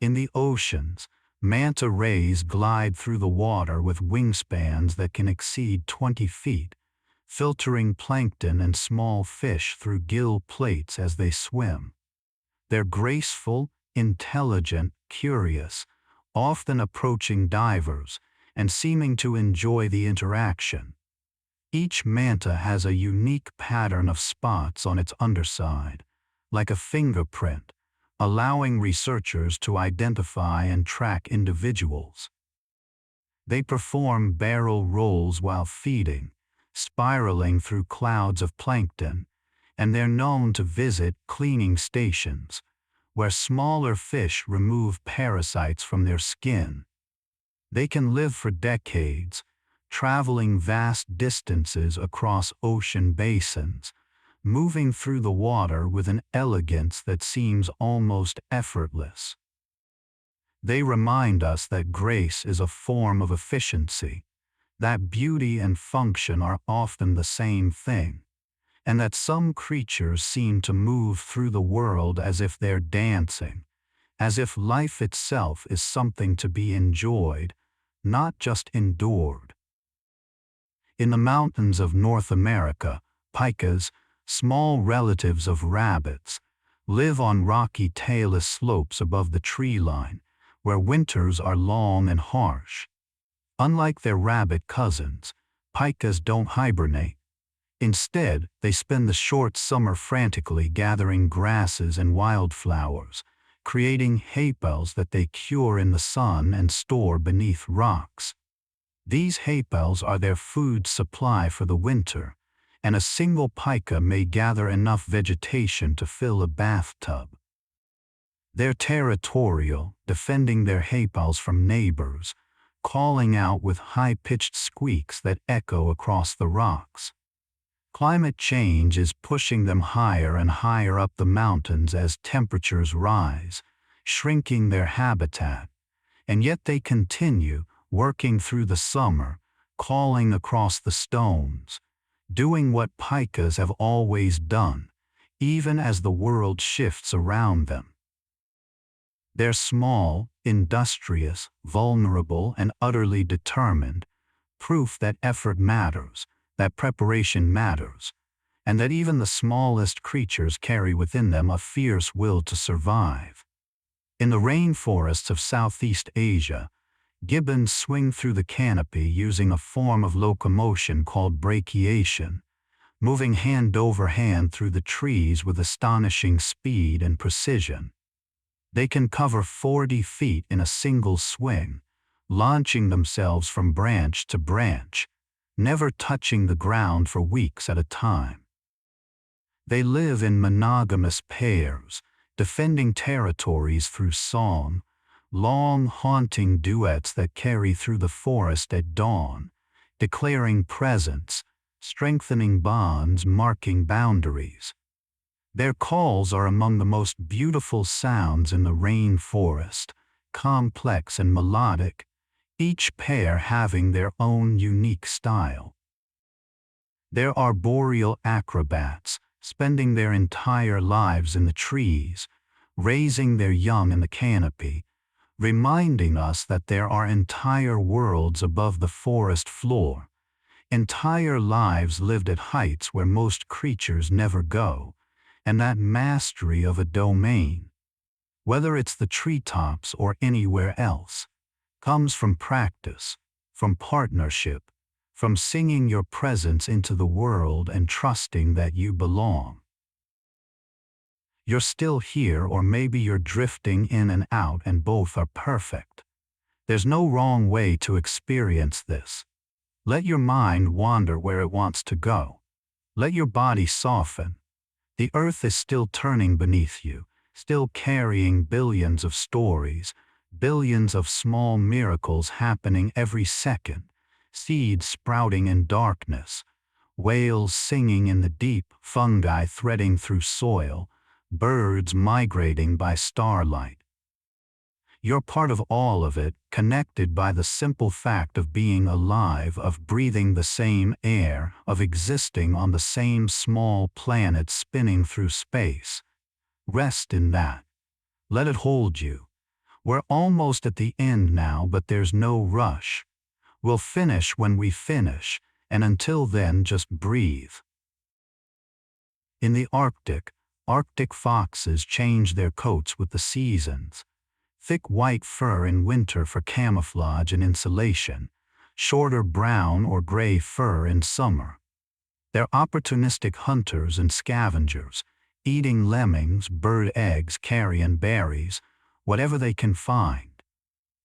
In the oceans, manta rays glide through the water with wingspans that can exceed 20 feet, filtering plankton and small fish through gill plates as they swim. They're graceful, intelligent, curious, often approaching divers, and seeming to enjoy the interaction. Each manta has a unique pattern of spots on its underside, like a fingerprint, allowing researchers to identify and track individuals. They perform barrel rolls while feeding, spiraling through clouds of plankton, and they're known to visit cleaning stations, where smaller fish remove parasites from their skin. They can live for decades, traveling vast distances across ocean basins, moving through the water with an elegance that seems almost effortless. They remind us that grace is a form of efficiency, that beauty and function are often the same thing, and that some creatures seem to move through the world as if they're dancing, as if life itself is something to be enjoyed, not just endured. In the mountains of North America, pikas, small relatives of rabbits, live on rocky tailless slopes above the tree line, where winters are long and harsh. Unlike their rabbit cousins, pikas don't hibernate. Instead, they spend the short summer frantically gathering grasses and wildflowers, creating haypels that they cure in the sun and store beneath rocks. These haypels are their food supply for the winter, and a single pika may gather enough vegetation to fill a bathtub. They're territorial, defending their haypels from neighbors, calling out with high-pitched squeaks that echo across the rocks. Climate change is pushing them higher and higher up the mountains as temperatures rise, shrinking their habitat, and yet they continue, working through the summer, calling across the stones, doing what pikas have always done, even as the world shifts around them. They're small, industrious, vulnerable, and utterly determined, proof that effort matters, that preparation matters, and that even the smallest creatures carry within them a fierce will to survive. In the rainforests of Southeast Asia, gibbons swing through the canopy using a form of locomotion called brachiation, moving hand over hand through the trees with astonishing speed and precision. They can cover 40 feet in a single swing, launching themselves from branch to branch, never touching the ground for weeks at a time. They live in monogamous pairs, defending territories through song, long haunting duets that carry through the forest at dawn, declaring presence, strengthening bonds, marking boundaries. Their calls are among the most beautiful sounds in the rainforest, complex and melodic, each pair having their own unique style. They're arboreal acrobats, spending their entire lives in the trees, raising their young in the canopy, reminding us that there are entire worlds above the forest floor, entire lives lived at heights where most creatures never go, and that mastery of a domain, whether it's the treetops or anywhere else, comes from practice, from partnership, from singing your presence into the world and trusting that you belong. You're still here, or maybe you're drifting in and out, and both are perfect. There's no wrong way to experience this. Let your mind wander where it wants to go. Let your body soften. The earth is still turning beneath you, still carrying billions of stories, billions of small miracles happening every second, seeds sprouting in darkness, whales singing in the deep, fungi threading through soil, birds migrating by starlight. You're part of all of it, connected by the simple fact of being alive, of breathing the same air, of existing on the same small planet spinning through space. Rest in that. Let it hold you. We're almost at the end now, but there's no rush. We'll finish when we finish, and until then just breathe. In the Arctic foxes change their coats with the seasons. Thick white fur in winter for camouflage and insulation, shorter brown or gray fur in summer. They're opportunistic hunters and scavengers, eating lemmings, bird eggs, carrion berries, whatever they can find.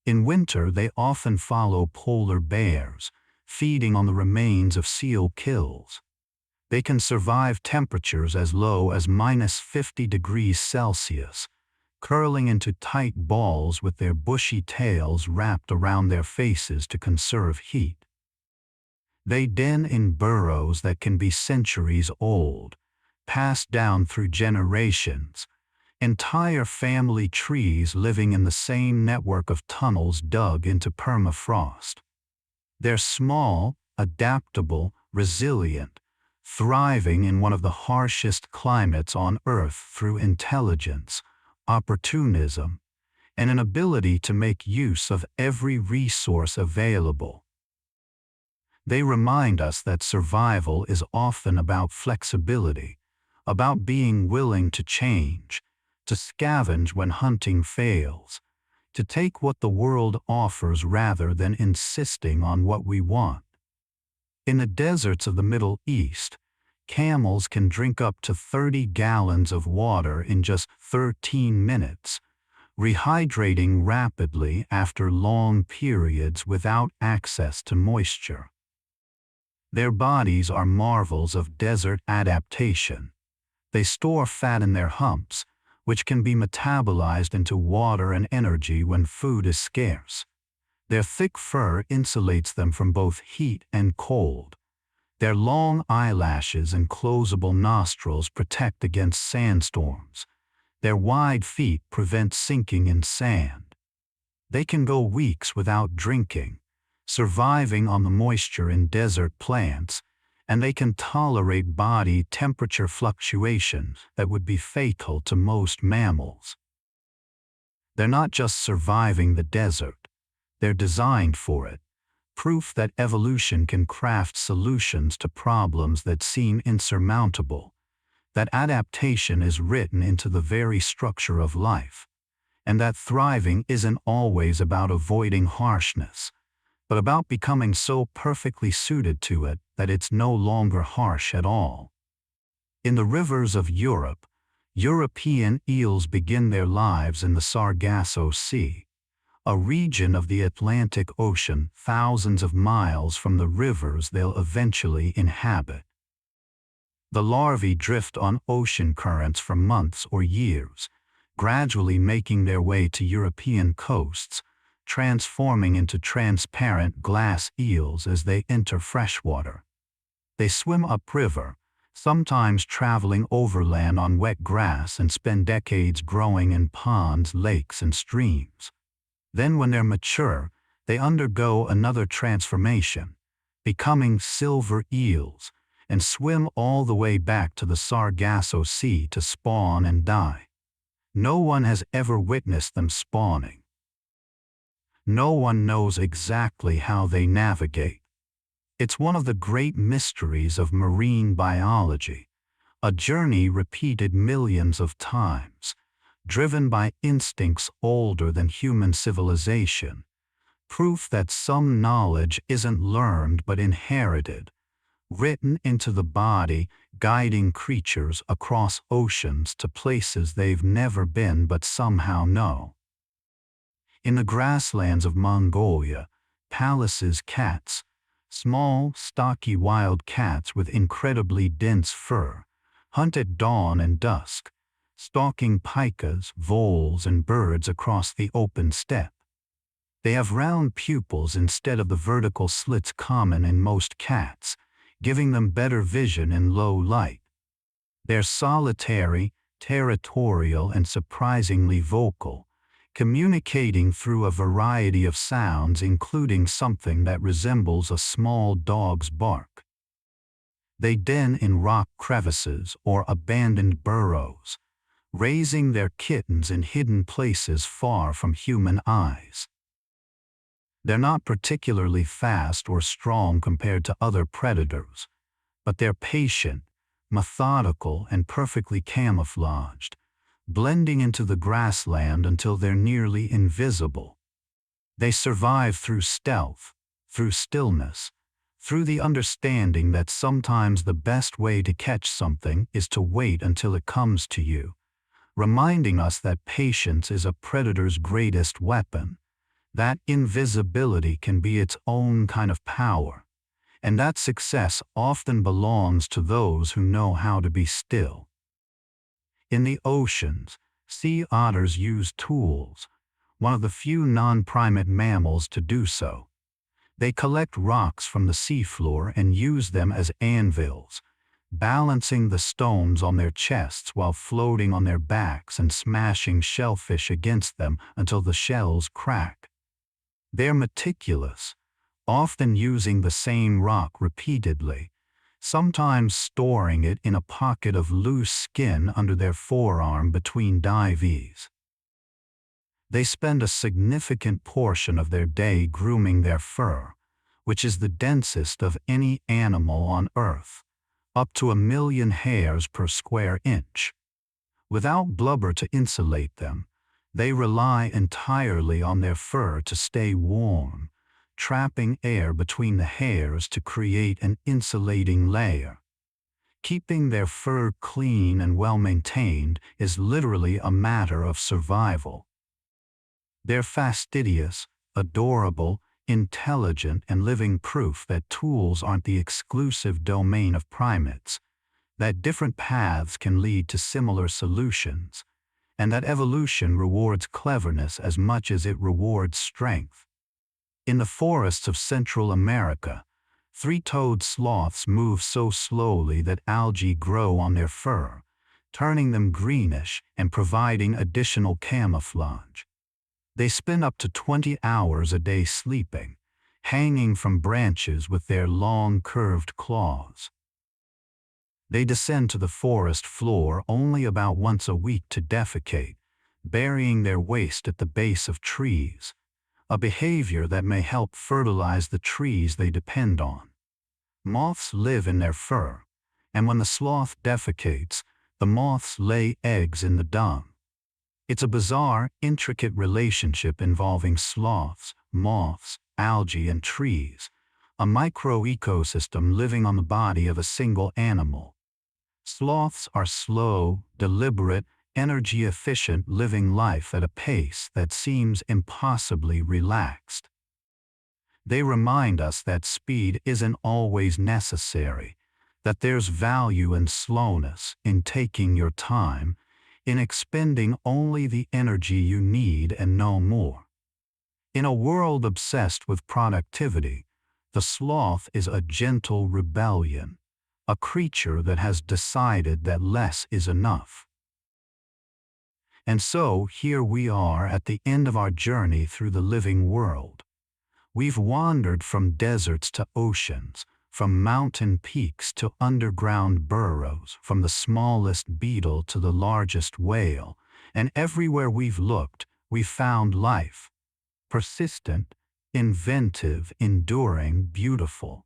In winter, they often follow polar bears, feeding on the remains of seal kills. They can survive temperatures as low as -50 degrees Celsius, curling into tight balls with their bushy tails wrapped around their faces to conserve heat. They den in burrows that can be centuries old, passed down through generations, entire family trees living in the same network of tunnels dug into permafrost. They're small, adaptable, resilient, thriving in one of the harshest climates on Earth through intelligence, opportunism, and an ability to make use of every resource available. They remind us that survival is often about flexibility, about being willing to change, to scavenge when hunting fails, to take what the world offers rather than insisting on what we want. In the deserts of the Middle East, camels can drink up to 30 gallons of water in just 13 minutes, rehydrating rapidly after long periods without access to moisture. Their bodies are marvels of desert adaptation. They store fat in their humps, which can be metabolized into water and energy when food is scarce. Their thick fur insulates them from both heat and cold. Their long eyelashes and closable nostrils protect against sandstorms. Their wide feet prevent sinking in sand. They can go weeks without drinking, surviving on the moisture in desert plants, and they can tolerate body temperature fluctuations that would be fatal to most mammals. They're not just surviving the desert, they're designed for it, proof that evolution can craft solutions to problems that seem insurmountable, that adaptation is written into the very structure of life, and that thriving isn't always about avoiding harshness, but about becoming so perfectly suited to it that it's no longer harsh at all. In the rivers of Europe, European eels begin their lives in the Sargasso Sea, a region of the Atlantic Ocean thousands of miles from the rivers they'll eventually inhabit. The larvae drift on ocean currents for months or years, gradually making their way to European coasts, transforming into transparent glass eels as they enter freshwater. They swim upriver, sometimes traveling overland on wet grass, and spend decades growing in ponds, lakes, and streams. Then when they're mature, they undergo another transformation, becoming silver eels, and swim all the way back to the Sargasso Sea to spawn and die. No one has ever witnessed them spawning. No one knows exactly how they navigate. It's one of the great mysteries of marine biology, a journey repeated millions of times, driven by instincts older than human civilization, proof that some knowledge isn't learned but inherited, written into the body, guiding creatures across oceans to places they've never been but somehow know. In the grasslands of Mongolia, Pallas's cats, small, stocky wild cats with incredibly dense fur, hunt at dawn and dusk, stalking pikas, voles, and birds across the open steppe. They have round pupils instead of the vertical slits common in most cats, giving them better vision in low light. They're solitary, territorial, and surprisingly vocal, communicating through a variety of sounds, including something that resembles a small dog's bark. They den in rock crevices or abandoned burrows, raising their kittens in hidden places far from human eyes. They're not particularly fast or strong compared to other predators, but they're patient, methodical, and perfectly camouflaged, blending into the grassland until they're nearly invisible. They survive through stealth, through stillness, through the understanding that sometimes the best way to catch something is to wait until it comes to you, reminding us that patience is a predator's greatest weapon, that invisibility can be its own kind of power, and that success often belongs to those who know how to be still. In the oceans, sea otters use tools, one of the few non-primate mammals to do so. They collect rocks from the seafloor and use them as anvils, balancing the stones on their chests while floating on their backs and smashing shellfish against them until the shells crack. They're meticulous, often using the same rock repeatedly, sometimes storing it in a pocket of loose skin under their forearm between dives. They spend a significant portion of their day grooming their fur, which is the densest of any animal on Earth, up to 1,000,000 hairs per square inch. Without blubber to insulate them, they rely entirely on their fur to stay warm, trapping air between the hairs to create an insulating layer. Keeping their fur clean and well-maintained is literally a matter of survival. They're fastidious, adorable, intelligent, and living proof that tools aren't the exclusive domain of primates, that different paths can lead to similar solutions, and that evolution rewards cleverness as much as it rewards strength. In the forests of Central America, three-toed sloths move so slowly that algae grow on their fur, turning them greenish and providing additional camouflage. They spend up to 20 hours a day sleeping, hanging from branches with their long curved claws. They descend to the forest floor only about once a week to defecate, burying their waste at the base of trees, a behavior that may help fertilize the trees they depend on. Moths live in their fur, and when the sloth defecates, the moths lay eggs in the dung. It's a bizarre, intricate relationship involving sloths, moths, algae, and trees, a micro-ecosystem living on the body of a single animal. Sloths are slow, deliberate, energy-efficient, living life at a pace that seems impossibly relaxed. They remind us that speed isn't always necessary, that there's value in slowness, in taking your time, in expending only the energy you need and no more. In a world obsessed with productivity, the sloth is a gentle rebellion, a creature that has decided that less is enough. And so here we are at the end of our journey through the living world. We've wandered from deserts to oceans, from mountain peaks to underground burrows, from the smallest beetle to the largest whale, and everywhere we've looked, we've found life. Persistent, inventive, enduring, beautiful.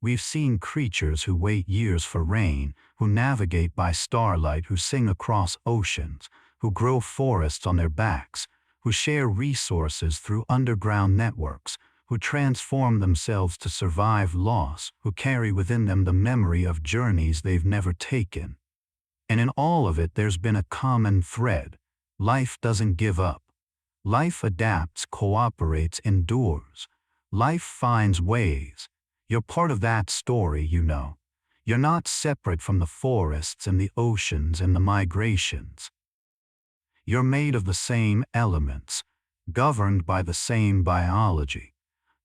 We've seen creatures who wait years for rain, who navigate by starlight, who sing across oceans, who grow forests on their backs, who share resources through underground networks, who transform themselves to survive loss, who carry within them the memory of journeys they've never taken. And in all of it there's been a common thread. Life doesn't give up. Life adapts, cooperates, endures. Life finds ways. You're part of that story, you know. You're not separate from the forests and the oceans and the migrations. You're made of the same elements, governed by the same biology,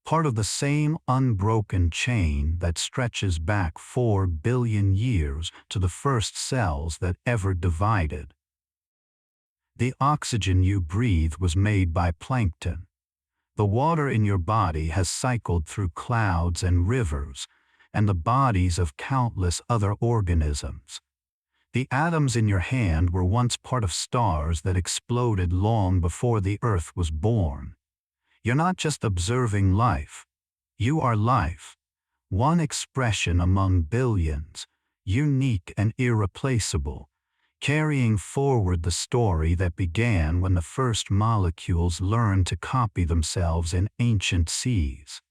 part of the same unbroken chain that stretches back 4 billion years to the first cells that ever divided. The oxygen you breathe was made by plankton. The water in your body has cycled through clouds and rivers, and the bodies of countless other organisms. The atoms in your hand were once part of stars that exploded long before the Earth was born. You're not just observing life. You are life. One expression among billions, unique and irreplaceable, carrying forward the story that began when the first molecules learned to copy themselves in ancient seas.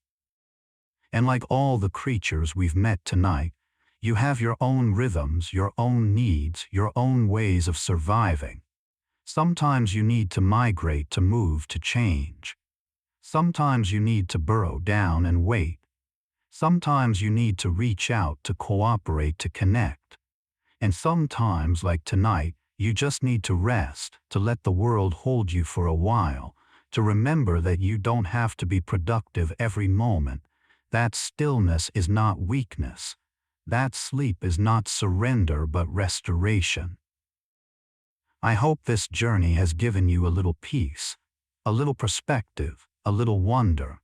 And like all the creatures we've met tonight, you have your own rhythms, your own needs, your own ways of surviving. Sometimes you need to migrate, to move, to change. Sometimes you need to burrow down and wait. Sometimes you need to reach out, to cooperate, to connect. And sometimes, like tonight, you just need to rest, to let the world hold you for a while, to remember that you don't have to be productive every moment. That stillness is not weakness. That sleep is not surrender but restoration. I hope this journey has given you a little peace, a little perspective, a little wonder.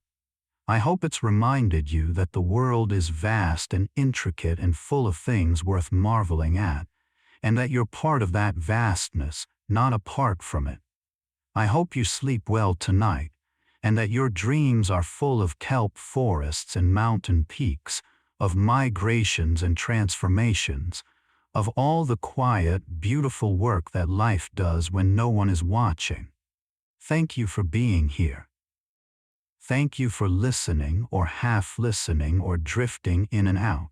I hope it's reminded you that the world is vast and intricate and full of things worth marveling at, and that you're part of that vastness, not apart from it. I hope you sleep well tonight, and that your dreams are full of kelp forests and mountain peaks, of migrations and transformations, of all the quiet, beautiful work that life does when no one is watching. Thank you for being here. Thank you for listening or half listening or drifting in and out.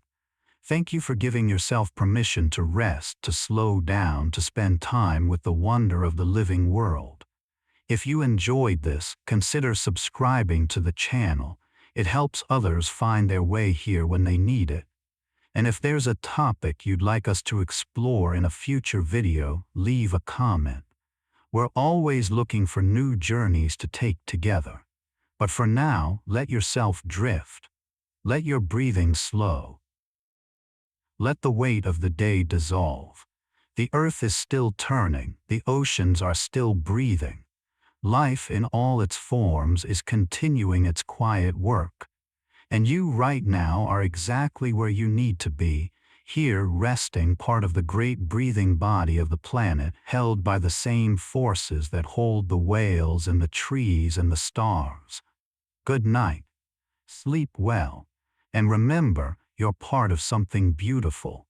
Thank you for giving yourself permission to rest, to slow down, to spend time with the wonder of the living world. If you enjoyed this, consider subscribing to the channel. It helps others find their way here when they need it. And if there's a topic you'd like us to explore in a future video, leave a comment. We're always looking for new journeys to take together. But for now, let yourself drift. Let your breathing slow. Let the weight of the day dissolve. The earth is still turning, the oceans are still breathing. Life in all its forms is continuing its quiet work. And you right now are exactly where you need to be, here resting, part of the great breathing body of the planet, held by the same forces that hold the whales and the trees and the stars. Good night. Sleep well. And remember, you're part of something beautiful.